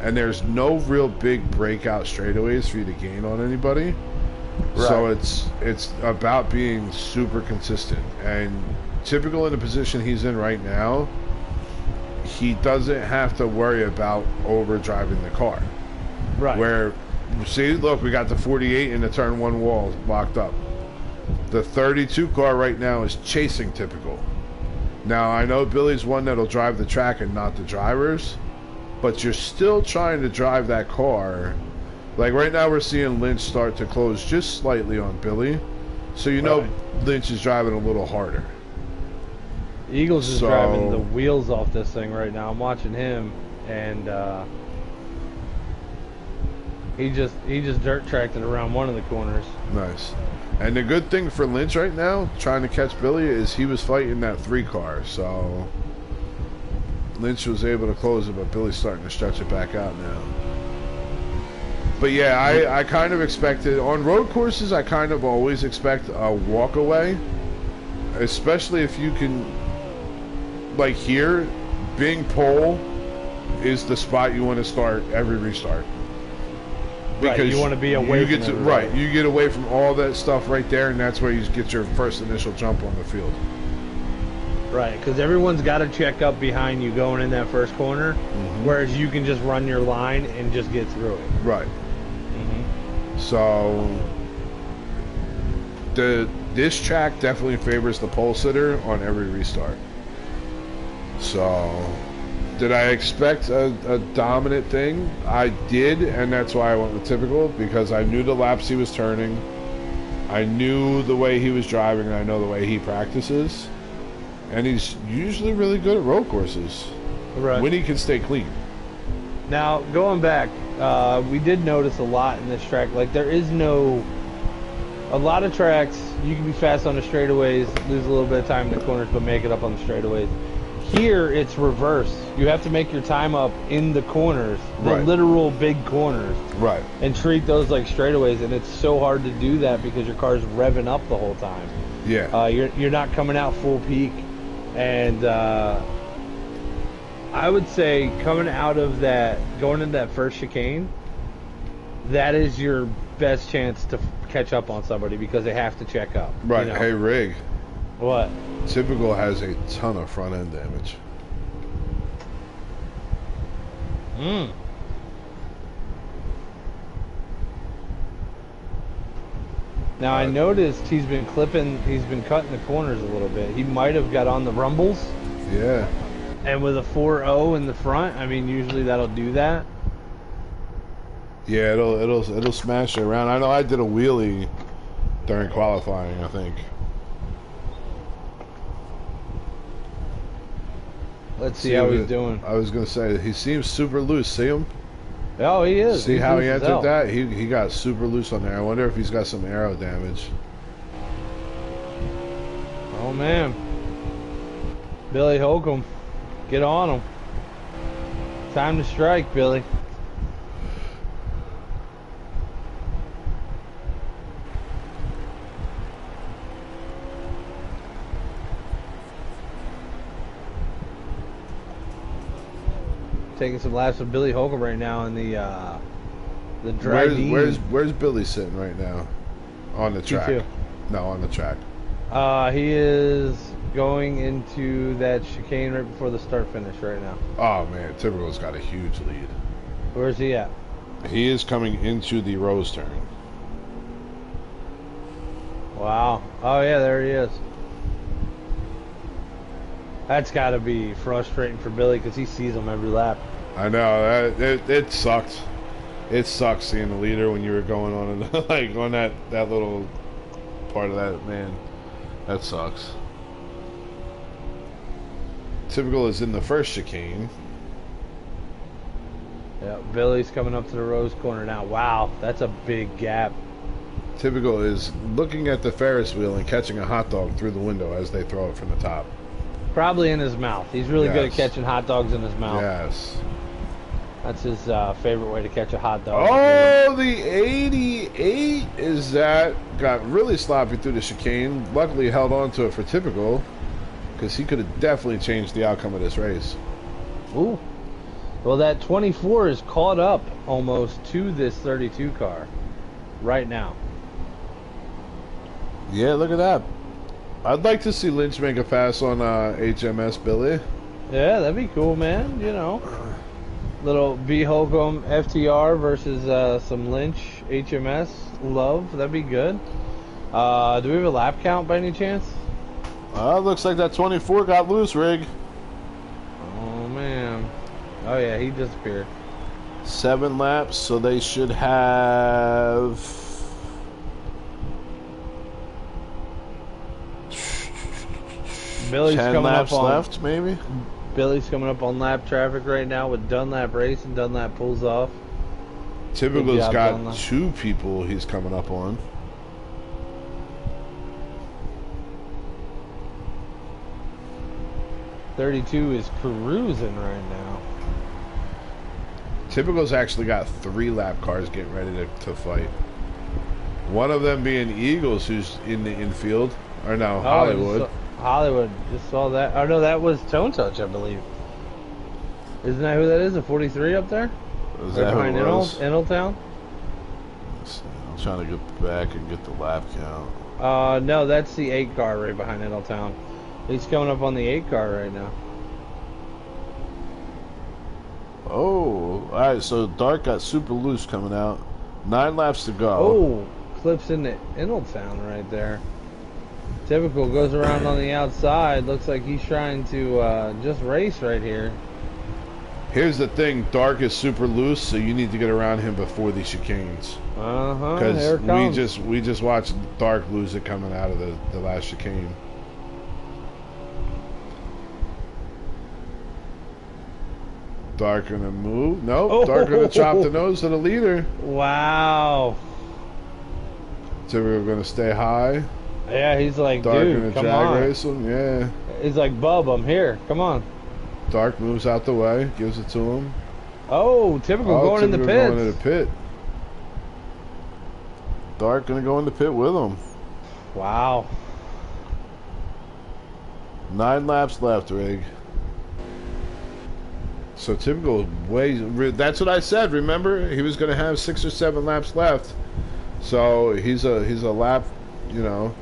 And there's no real big breakout straightaways for you to gain on anybody. Right. So it's about being super consistent. And Typical in the position he's in right now, he doesn't have to worry about overdriving the car. Right. Where, see, look, we got the 48 in the turn 1 wall locked up. The 32 car right now is chasing Typical. Now, I know Billy's one that'll drive the track and not the drivers, but you're still trying to drive that car. Like right now we're seeing Lynch start to close just slightly on Billy. So you know Lynch is driving a little harder. Eagles is driving the wheels off this thing right now. I'm watching him, and he just dirt tracked it around one of the corners. Nice. And the good thing for Lynch right now, trying to catch Billy, is he was fighting that 3 car. So Lynch was able to close it, but Billy's starting to stretch it back out now. But yeah, I kind of expected, on road courses, I kind of always expect a walk away. Especially if you can, like here, being pole is the spot you want to start every restart. Because right, you want to be away from everybody. Right, you get away from all that stuff right there, and that's where you get your first initial jump on the field. Right, because everyone's got to check up behind you going in that first corner, whereas you can just run your line and just get through it. Right. So this track definitely favors the pole sitter on every restart. So did I expect a dominant thing? I did, and that's why I went with Typical, because I knew the laps he was turning. I knew the way he was driving, and I know the way he practices. And he's usually really good at road courses. Right. When he can stay clean. Now, going back, we did notice a lot in this track. Like, there is no... A lot of tracks, you can be fast on the straightaways, lose a little bit of time in the corners, but make it up on the straightaways. Here, it's reverse. You have to make your time up in the corners, the literal big corners. Right. And treat those like straightaways, and it's so hard to do that because your car's revving up the whole time. Yeah. You're not coming out full peak. And I would say coming out of that, going into that first chicane, that is your best chance to catch up on somebody because they have to check up. Right. You know? Hey, Rig. What? Typical has a ton of front end damage. Now I noticed he's been cutting the corners a little bit. He might have got on the rumbles, Yeah. and with a 4.0 in the front, I mean, usually that'll do that. Yeah, it'll smash it around. I know I did a wheelie during qualifying, I think. Let's see how he's doing. I was gonna say he seems super loose. See him? Oh, he is. See He's how loose he as entered hell. that? He got super loose on there. I wonder if he's got some aero damage. Oh man, Billy Holcomb, get on him. Time to strike, Billy. Taking some laps with Billy Holcomb right now in the driving. Where's Billy sitting right now? On the track. Q2. No, on the track. He is going into that chicane right before the start finish right now. Oh man, Typical's got a huge lead. Where's he at? He is coming into the Rose turn. Wow. Oh yeah, there he is. That's got to be frustrating for Billy because he sees him every lap. I know it sucked. It sucks seeing the leader when you were going on like on that little part of that, man. That sucks. Typical is in the first chicane. Yeah, Billy's coming up to the Rose corner now. Wow, that's a big gap. Typical is looking at the Ferris wheel and catching a hot dog through the window as they throw it from the top. Probably in his mouth. He's really good at Yes. catching hot dogs in his mouth. Yes. That's his favorite way to catch a hot dog. Oh, the 88 is that. Got really sloppy through the chicane. Luckily held on to it for Typical, because he could have definitely changed the outcome of this race. Ooh. Well, that 24 is caught up almost to this 32 car right now. Yeah, look at that. I'd like to see Lynch make a pass on HMS Billy. Yeah, that'd be cool, man. You know, little B Holcomb FTR versus some Lynch HMS love. That'd be good. Do we have a lap count by any chance? Looks like that 24 got loose, Rig. Oh man. Oh yeah, he disappeared. 7 laps, so they should have... Billy's 10 coming laps up on left, maybe? Billy's coming up on lap traffic right now with Dunlap racing. Dunlap pulls off. Typical's job, got Dunlap. 2 people he's coming up on. .32 is cruising right now. Typical's actually got 3 lap cars getting ready to fight. One of them being Eagles, who's in the infield. Or no, Hollywood. Hollywood, just saw that. Oh no, that was Tone Touch, I believe. Isn't that who that is? A 43 up there? Is Right that who behind it was? Eneltown? I'm trying to get back and get the lap count. No, that's the 8 car right behind Eneltown. He's coming up on the 8 car right now. Oh, alright, so Dark got super loose coming out. 9 laps to go. Oh, clips into Eneltown right there. Typical goes around on the outside. Looks like he's trying to just race right here. Here's the thing, Dark is super loose, so you need to get around him before the chicanes. Here Because it comes. we just watched Dark lose it coming out of the last chicane. Dark gonna move. Nope. Oh. Dark gonna chop the nose of the leader. Wow. So we're gonna stay high. Yeah, he's like, Dark dude, gonna come drag on. race him. Yeah. He's like, Bub, I'm here. Come on. Dark moves out the way, gives it to him. Oh, Typical going in the Typical pits. going to the pit. Dark gonna go in the pit with him. Wow. 9 laps left, Rig. So Typical that's what I said. Remember, he was going to have 6 or 7 laps left. So he's a lap, you know.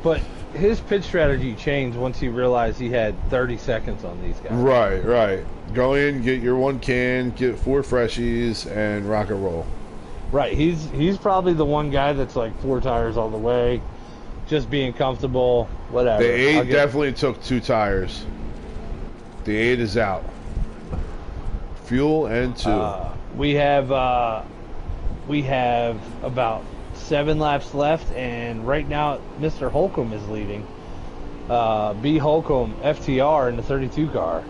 But his pit strategy changed once he realized he had 30 seconds on these guys. Right. Go in, get your 1 can, get 4 freshies, and rock and roll. Right, he's probably the one guy that's like 4 tires all the way, just being comfortable, whatever. The 8 definitely took 2 tires. The 8 is out. Fuel and 2. We have about 7 laps left, and right now Mr. Holcomb is leading. B. Holcomb, FTR in the 32 car.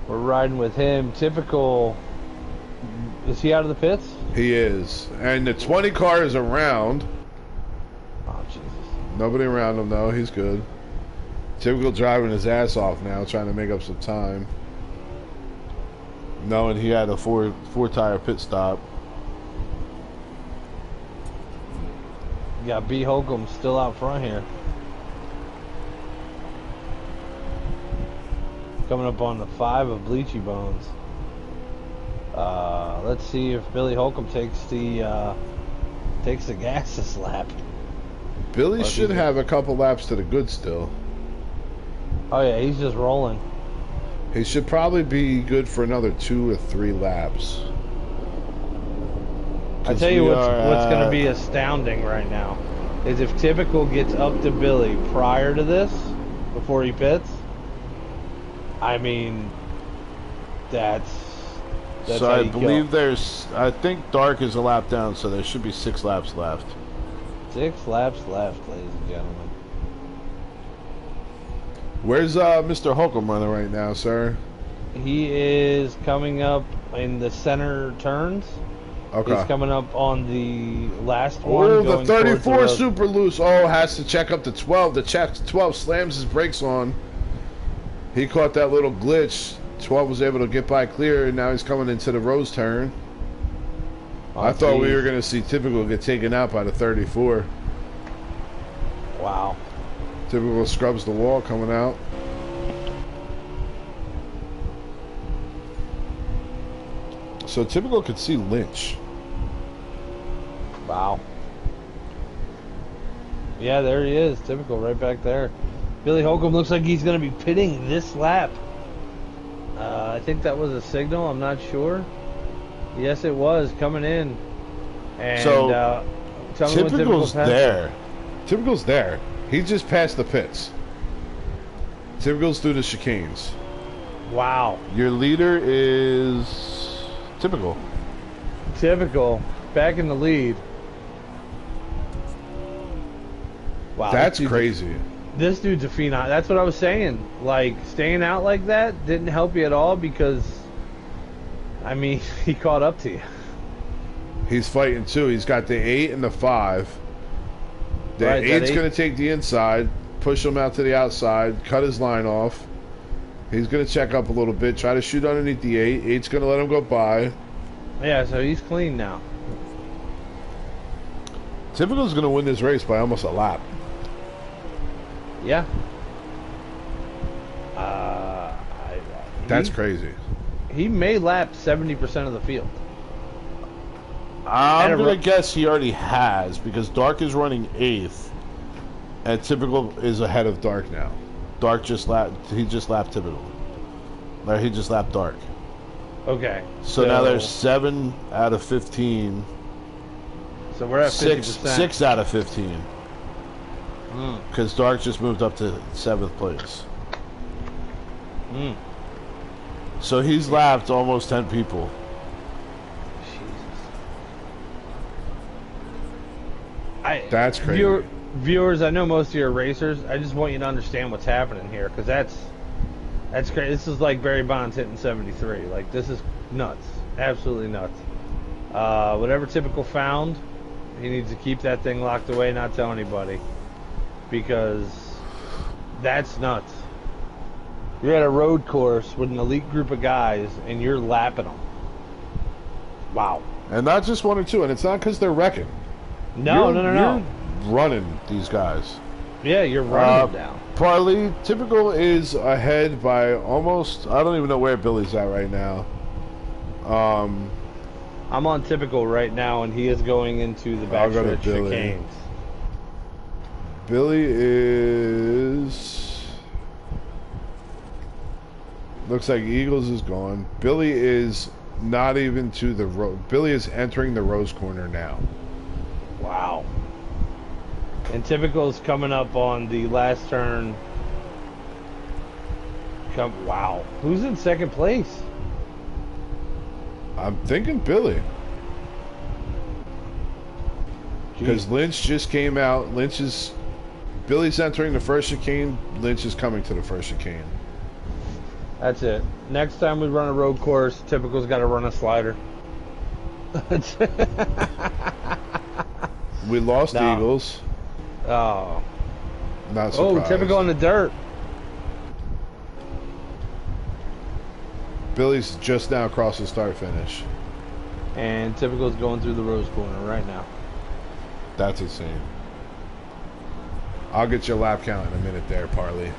We're riding with him. Typical. Is he out of the pits? He is. And the 20 car is around. Oh, Jesus. Nobody around him, though. He's good. Typical driving his ass off now, trying to make up some time. Knowing he had a four tire pit stop. You got B. Holcomb still out front here. Coming up on the 5 of Bleachy Bones. Let's see if Billy Holcomb takes the gas this lap. Billy should have a couple laps to the good still. Oh yeah, he's just rolling. He should probably be good for another 2 or 3 laps. I tell you what's going to be astounding right now is if Typical gets up to Billy prior to this, before he pits. I mean, that's so I believe I think Dark is a lap down, so there should be 6 laps left. 6 laps left, ladies and gentlemen. Where's Mr. Holcomb running right now, sir? He is coming up in the center turns. Okay. He's coming up on the last one. Oh, the 34 super loose. Oh, has to check up the 12. The 12 slams his brakes on. He caught that little glitch. 12 was able to get by clear, and now he's coming into the Rose turn. Oh, I thought we were going to see Typical get taken out by the 34. Wow. Typical scrubs the wall coming out. So Typical could see Lynch. Wow. Yeah, there he is. Typical right back there. Billy Holcomb looks like he's going to be pitting this lap. I think that was a signal. I'm not sure. Yes, it was coming in. And so Typical's there. Typical's there. He just passed the pits. Typical's through the chicanes. Wow. Your leader is Typical. Typical. Back in the lead. Wow. That's crazy. This dude's a phenom. That's what I was saying. Like, staying out like that didn't help you at all because, I mean, he caught up to you. He's fighting too. He's got the 8 and the 5. The 8's going to take the inside, push him out to the outside, cut his line off. He's going to check up a little bit, try to shoot underneath the 8. 8's going to let him go by. Yeah, so he's clean now. Typical's going to win this race by almost a lap. Yeah. That's crazy. He may lap 70% of the field. I'm going to guess he already has because Dark is running 8th and Typical is ahead of Dark now. Dark he just lapped Typical. Or he just lapped Dark. Okay. So now there's 7 out of 15. So we're at 50%. 6 out of 15. Because Dark just moved up to 7th place. So he's lapped almost 10 people. That's crazy. Viewers, I know most of you are racers. I just want you to understand what's happening here because that's crazy. This is like Barry Bonds hitting 73. Like, this is nuts. Absolutely nuts. Whatever Typical found, he needs to keep that thing locked away, not tell anybody. Because that's nuts. You're at a road course with an elite group of guys, and you're lapping them. Wow. And not just 1 or 2, and it's not because they're wrecking. No. You're running these guys. Yeah, you're running them down. Probably Typical is ahead by almost. I don't even know where Billy's at right now. I'm on Typical right now, and he is going into the backstretch chicanes. Billy is. Looks like Eagles is gone. Billy is not even to the road. Billy is entering the rose corner now. Wow. And Typical's coming up on the last turn. Wow. Who's in second place? I'm thinking Billy. Because Jeez. Lynch just came out. Billy's entering the first chicane. Lynch is coming to the first chicane. That's it. Next time we run a road course, Typical's got to run a slider. We lost No. Eagles. Oh. Not Oh, surprised. Typical on the dirt. Billy's just now across the start finish. And Typical's going through the rose corner right now. That's insane. I'll get your lap count in a minute there, Parley.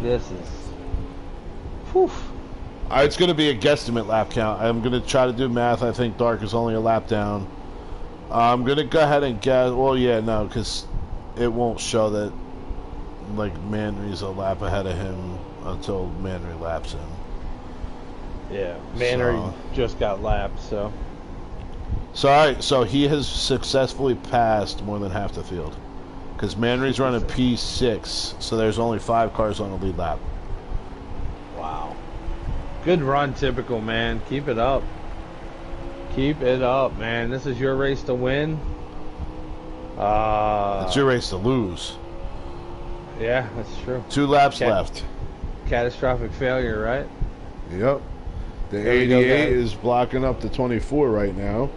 This is... Whew. It's going to be a guesstimate lap count. I'm going to try to do math. I think Dark is only a lap down. I'm going to go ahead and guess. Well, yeah, no, because it won't show that like Manry's a lap ahead of him until Manry laps him. Yeah, Mannery So- just got lapped, so... So, all right, so he has successfully passed more than half the field. Because Manry's running P6, so there's only 5 cars on the lead lap. Wow. Good run, Typical, man. Keep it up. Keep it up, man. This is your race to win. It's your race to lose. Yeah, that's true. 2 laps Okay. left. Catastrophic failure, right? Yep. The There we go, 88 guys. is blocking up the 24 right now.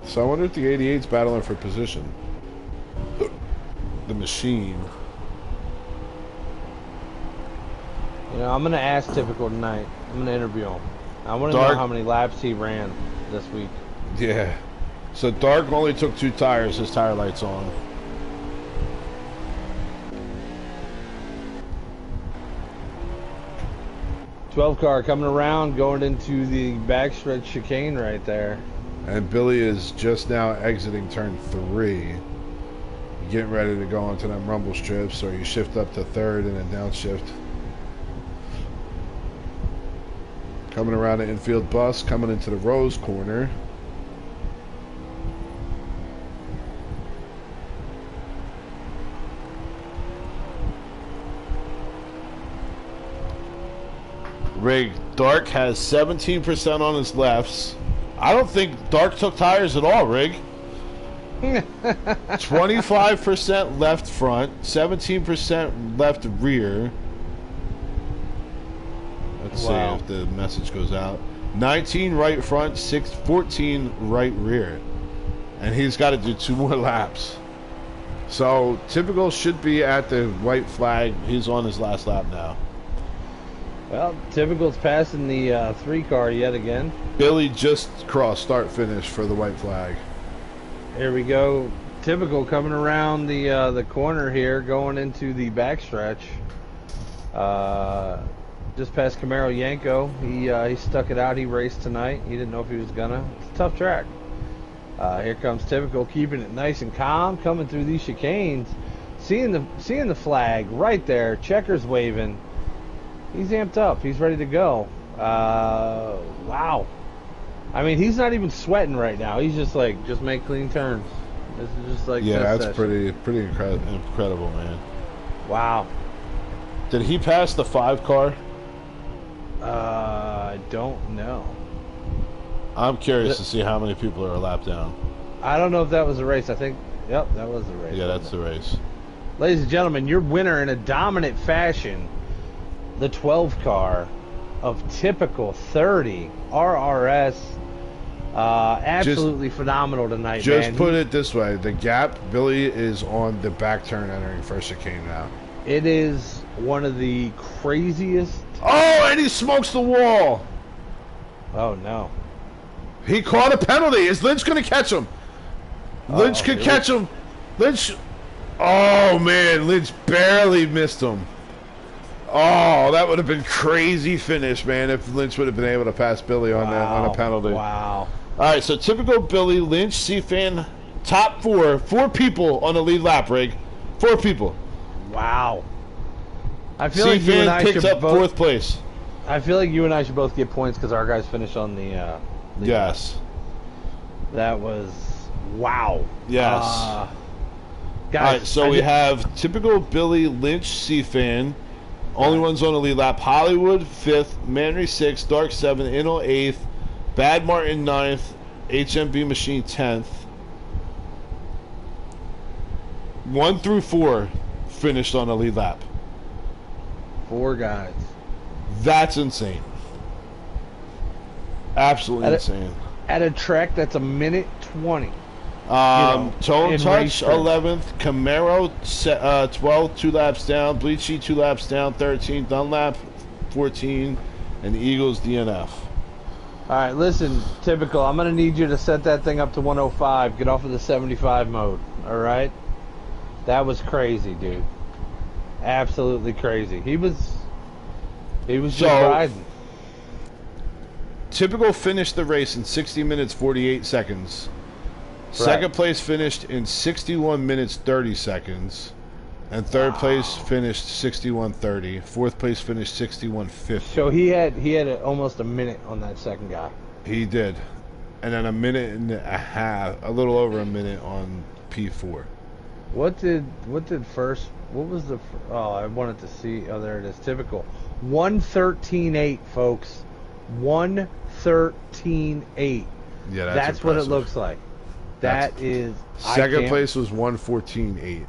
So I wonder if the 88's battling for position. The machine. You know, I'm going to ask Typical tonight. I'm going to interview him. I want to know Dark- how many laps he ran this week. Yeah. So Dark only took 2 tires. His tire light's on. '12 car coming around, going into the backstretch chicane right there. And Billy is just now exiting turn 3. Getting ready to go onto them rumble strips, or you shift up to 3rd and then downshift. Coming around the infield bus, coming into the rose corner. Rig, Dark has 17% on his lefts. I don't think Dark took tires at all, Rig. 25% left front, 17% left rear. Let's Wow. see if the message goes out. 19 right front, 14 right rear. And he's got to do 2 more laps. So, Typical should be at the white flag. He's on his last lap now. Well, Typical's passing the 3 car yet again. Billy just crossed start finish for the white flag. Here we go. Typical coming around the corner here, going into the backstretch. Just past Camaro Yanko. He stuck it out. He raced tonight. He didn't know if he was gonna. It's a tough track. Here comes Typical, keeping it nice and calm, coming through these chicanes, seeing the flag right there, checkers waving. He's amped up. He's ready to go. Wow. I mean, he's not even sweating right now. He's just like, just make clean turns. This is just like Yeah, test that's session. pretty incredible, man. Wow. Did he pass the 5 car? I don't know. I'm curious to see how many people are a lap down. I don't know if that was a race. I think, yep, that was the race. Yeah, that's the race. Ladies and gentlemen, your winner in a dominant fashion, the 12 car of Typical 30 RRS. Absolutely phenomenal tonight, Just man. put it this way: the gap, Billy is on the back turn entering first chicane now. It is one of the craziest. Oh, and he smokes the wall. Oh no! He caught a penalty. Is Lynch going to catch him? Lynch could really? catch him. Lynch. Oh man, Lynch barely missed him. Oh, that would have been crazy finish, man, if Lynch would have been able to pass Billy on a penalty. Wow. All right, so Typical Billy, Lynch, C-Fan, top 4 people on the lead lap, Rig. 4 people. Wow. I feel like you and C-Fan I picked should up both. 4th place. I feel like you and I should both get points because our guys finished on the. Yes. That was wow. Yes. Guys, All right, so we have typical Billy Lynch C-Fan. Only ones on the lead lap. Hollywood 5th, Manry 6th, Dark 7th, Inno 8th, Bad Martin 9th, HMB Machine 10th. 1 through 4 finished on the lead lap. 4 guys. That's insane. Absolutely insane. At a track that's a minute 20. Tone Touch 11th, Camaro 12th, 2 laps down, Bleachy 2 laps down, 13th, Dunlap 14, and the Eagles DNF. All right, listen, typical. I'm gonna need you to set that thing up to 105. Get off of the 75 mode. All right. That was crazy, dude. Absolutely crazy. He was just riding. Typical finished the race in 60 minutes 48 seconds. Second place finished in 61 minutes 30 seconds. And third place finished 61:30. Fourth place finished 61:50. So he had almost a minute on that second guy. He did. And then a minute and a half, a little over a minute on P4. What was the I wanted to see. Oh, there it is. Typical. 113.8, folks. 113.8. Yeah, that's what it looks like. That is second place was 114.8.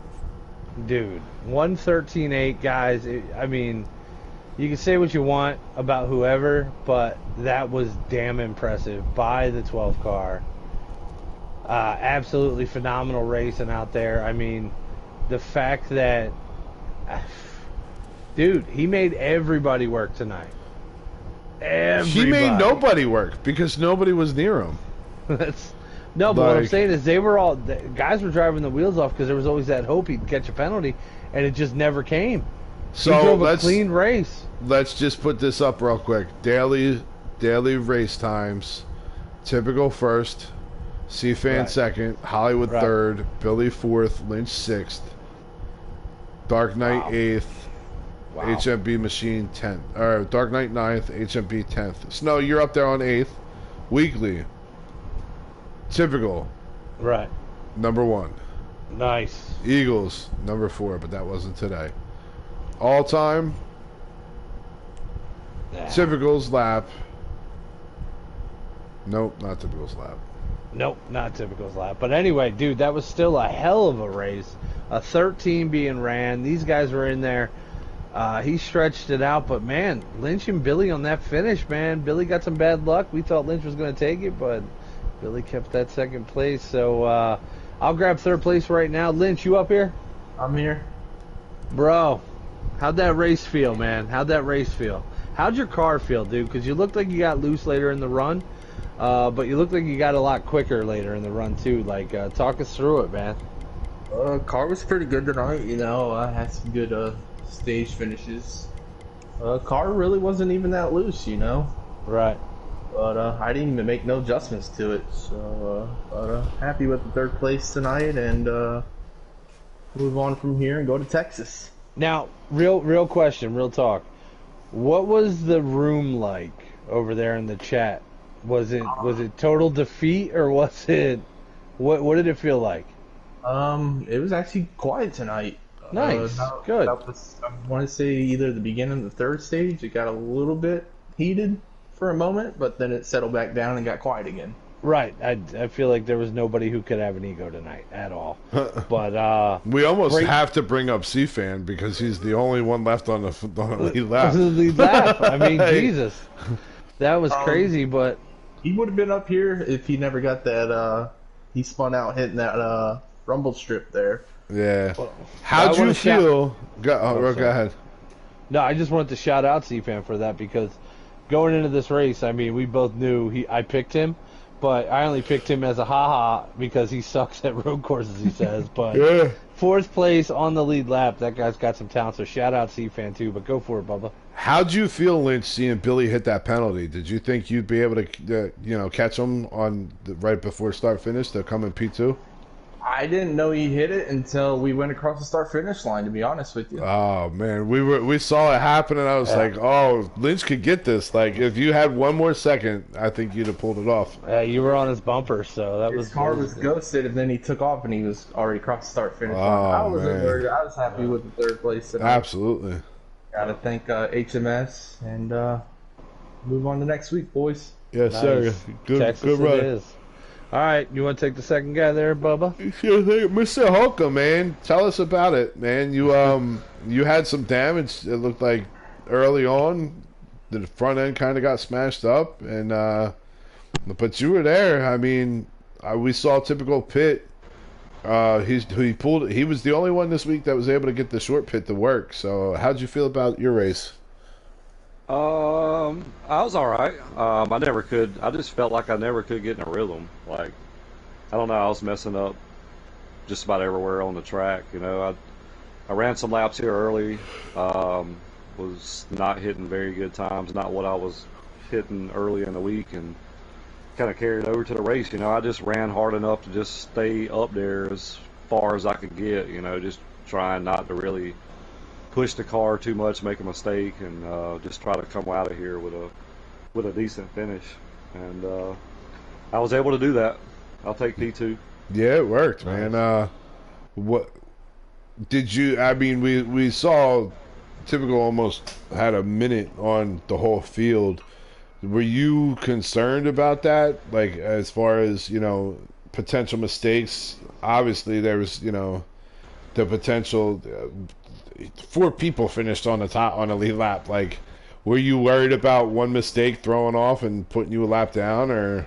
Dude, 113.8, guys. I mean, you can say what you want about whoever, but that was damn impressive by the 12 car. Absolutely phenomenal racing out there. I mean, the fact that, dude, he made everybody work tonight. Everybody. He made nobody work because nobody was near him. No, but what I'm saying is the guys were driving the wheels off because there was always that hope he'd catch a penalty, and it just never came. So he drove a clean race. Let's just put this up real quick. Daily race times. Typical first, C-Fan second, Hollywood third, Billy fourth, Lynch sixth, Dark Knight eighth, HMB Machine 10th. Or Dark Knight 9th, HMB 10th. Snow, you're up there on 8th. Weekly. Typical. Right. Number 1. Nice. Eagles, number 4, but that wasn't today. All time. Typical's lap. Nope, not Typical's lap. Nope, not Typical's lap. But anyway, dude, that was still a hell of a race. A 13 being ran. These guys were in there. He stretched it out, but man, Lynch and Billy on that finish, man. Billy got some bad luck. We thought Lynch was going to take it, but Billy kept that second place. So I'll grab third place right now. Lynch, you up here? I'm here. Bro, how'd that race feel, man? How'd that race feel? How'd your car feel, dude? Because you looked like you got loose later in the run, but you looked like you got a lot quicker later in the run, too. Like, talk us through it, man. Car was pretty good tonight, you know. I had some good stage finishes. Car really wasn't even that loose, you know. Right. But I didn't even make no adjustments to it. So happy with the third place tonight, and move on from here and go to Texas. Now, real question, real talk. What was the room like over there in the chat? Was it total defeat, or was it what did it feel like? It was actually quiet tonight. Nice, good. I want to say either the beginning of the third stage, it got a little bit heated for a moment, but then it settled back down and got quiet again. Right. I feel like there was nobody who could have an ego tonight at all. But we almost have to bring up C-Fan because he's the only one left on the lead lap. Lead lap. I mean, Jesus, that was crazy. But he would have been up here if he never got that. He spun out hitting that rumble strip there. Yeah. How'd you feel? Go ahead. No, I just wanted to shout out C-Fan for that because going into this race, I mean, we both knew I picked him, but I only picked him as a ha-ha because he sucks at road courses, he says. But yeah. Fourth place on the lead lap. That guy's got some talent, so shout out C-Fan too, but go for it, Bubba. How'd you feel, Lynch, seeing Billy hit that penalty? Did you think you'd be able to catch him on right before start-finish to come in P2? I didn't know he hit it until we went across the start finish line. To be honest with you. Oh man, we saw it happen, and I was like, "Oh, Lynch could get this." Like, if you had one more second, I think you'd have pulled it off. You were on his bumper, so that His car was ghosted, and then he took off, and he was already across the start finish line. I wasn't man. worried. I was happy with the third place tonight. Absolutely. Gotta thank HMS and move on to next week, boys. Yes, sir. Good, Texas good run. it is. All right, you want to take the second guy there, Bubba? Sure thing. Mr. Holcomb, man, tell us about it, man. You you had some damage. It looked like early on, the front end kind of got smashed up, and but you were there. I mean, we saw typical pit. He pulled. He was the only one this week that was able to get the short pit to work. So, how'd you feel about your race? I was all right. I never could. I just felt like I never could get in a rhythm. Like, I don't know. I was messing up just about everywhere on the track. You know, I ran some laps here early. Was not hitting very good times. Not what I was hitting early in the week, and kind of carried over to the race. You know, I just ran hard enough to just stay up there as far as I could get. You know, just trying not to really push the car too much, make a mistake, and just try to come out of here with a decent finish. And I was able to do that. I'll take P2. Yeah, it worked, man. What did you? I mean, we saw typical almost had a minute on the whole field. Were you concerned about that? Like, as far as, you know, potential mistakes? Obviously, there was, you know, the potential. 4 people finished on the top on a lead lap. Like, were you worried about one mistake throwing off and putting you a lap down, or?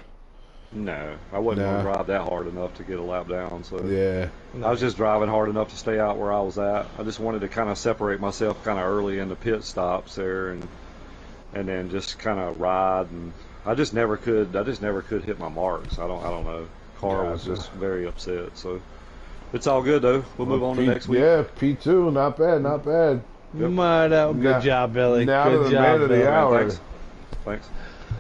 No, I wasn't going to drive that hard enough to get a lap down. So yeah, I was just driving hard enough to stay out where I was at. I just wanted to kind of separate myself kind of early in the pit stops there, and then just kind of ride. And I just never could hit my marks. I don't know. Car was just very upset. So it's all good though. We'll move on to next week. Yeah, P2, not bad, not bad. Yep. Good job, Billy. Now good to the job, man of the Billy. hour. Thanks.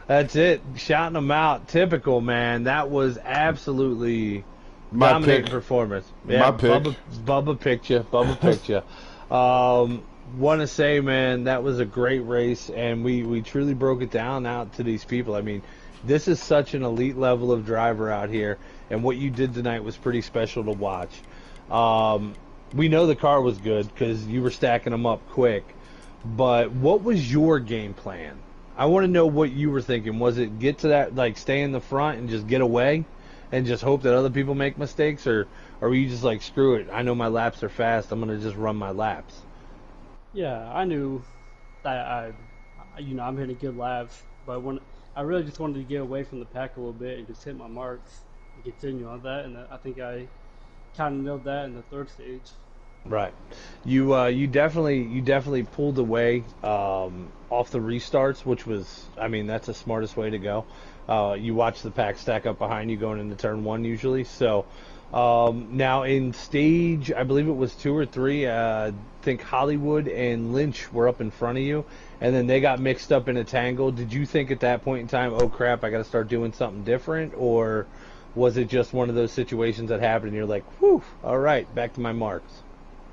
That's it. Shouting them out. Typical, man. That was absolutely My dominating pick. performance. Yeah, My pick. Bubba picked you. Bubba picked you. Want to say, man, that was a great race, and we truly broke it down out to these people. I mean, this is such an elite level of driver out here, and what you did tonight was pretty special to watch. We know the car was good because you were stacking them up quick, but what was your game plan? I want to know what you were thinking. Was it get to that, like, stay in the front and just get away and just hope that other people make mistakes, or were you just like, screw it, I know my laps are fast, I'm going to just run my laps? Yeah, I knew that I'm hitting good laps, but when I really just wanted to get away from the pack a little bit and just hit my marks and continue on that, and I think I kind of nailed that in the third stage. Right. You definitely pulled away off the restarts, which was, I mean, that's the smartest way to go. You watch the pack stack up behind you going into turn 1 usually. So now in stage, I believe it was 2 or 3, I think Hollywood and Lynch were up in front of you, and then they got mixed up in a tangle. Did you think at that point in time, oh crap, I got to start doing something different, or was it just one of those situations that happened and you're like, whew, all right, back to my marks?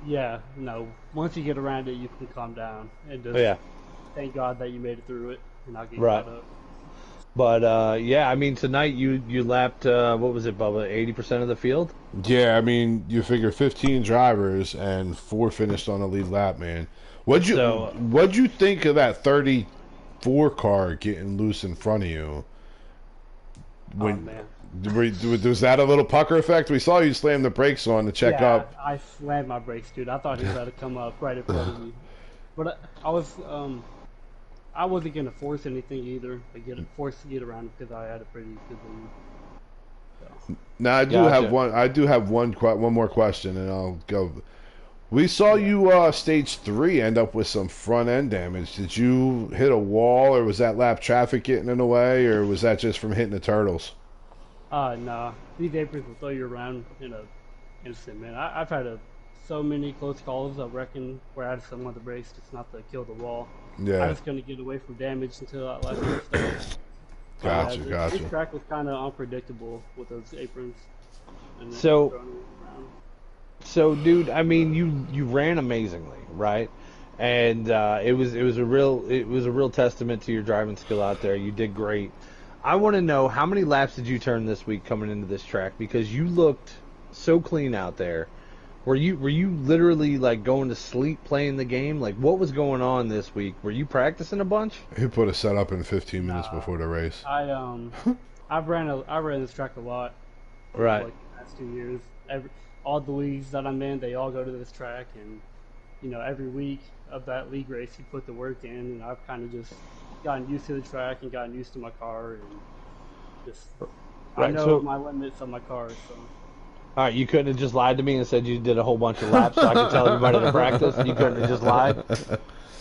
Yeah, no. Once you get around it, you can calm down and just thank God that you made it through it and not get caught up. But yeah, I mean, tonight you lapped what was it, Bubba? 80% of the field. Yeah, I mean, you figure 15 drivers and 4 finished on the lead lap, man. What'd you think of that 34 car getting loose in front of you? Man. Was that a little pucker effect? We saw you slam the brakes on to check up. I slammed my brakes, dude. I thought he was about to come up right in front of me. But I wasn't gonna force anything either. Force to get around because I had a pretty good lead. So. Now I do have one more question, and I'll go. We saw you stage 3 end up with some front end damage. Did you hit a wall, or was that lap traffic getting in the way, or was that just from hitting the turtles? Nah. These aprons will throw you around in an instant, man. I've had so many close calls, I reckon, where I just want the brakes just not to kill the wall. Yeah. I was going to get away from damage until that last restart. Gotcha. This track was kind of unpredictable with those aprons. And So, So, dude, I mean, you ran amazingly, right? And it was a real testament to your driving skill out there. You did great. I want to know how many laps did you turn this week coming into this track, because you looked so clean out there. Were you literally like going to sleep playing the game? Like, what was going on this week? Were you practicing a bunch? He put a set up in 15 minutes before the race. I ran this track a lot. Right. Like the past 2 years. All the leagues that I'm in, they all go to this track, and every week of that league race, you put the work in, and I've kind of just gotten used to the track and gotten used to my car, and just I Right, know so- my limits on my car. So All right, you couldn't have just lied to me and said you did a whole bunch of laps so I could tell everybody to practice. You couldn't have just lied.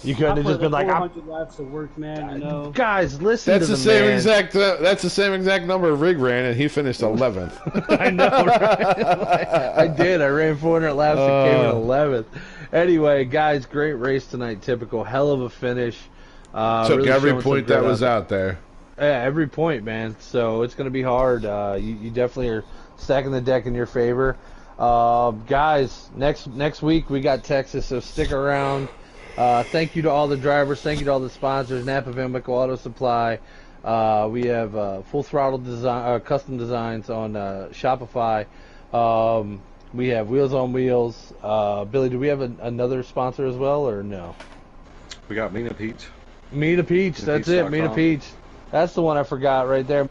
You couldn't have just been like, 400 laps of work, man. guys, listen That's to the the same man. exact. That's the same exact number Rig ran, and he finished 11th. I know, right? I did. I ran 400 laps and came in 11th. Anyway, guys, great race tonight. Typical, hell of a finish. Took Really every showing some point that grit was out there. Yeah, every point, man. So it's going to be hard. You definitely are stacking the deck in your favor. Guys, next week we got Texas, so stick around. Thank you to all the drivers. Thank you to all the sponsors. Napa Vimico Auto Supply. We have full throttle design, custom designs on Shopify. We have Wheels on Wheels. Billy, do we have another sponsor as well, or no? We got Mina Peach. Mina Peach. That's it. Mina MinaPeach.com. Peach. That's the one I forgot right there.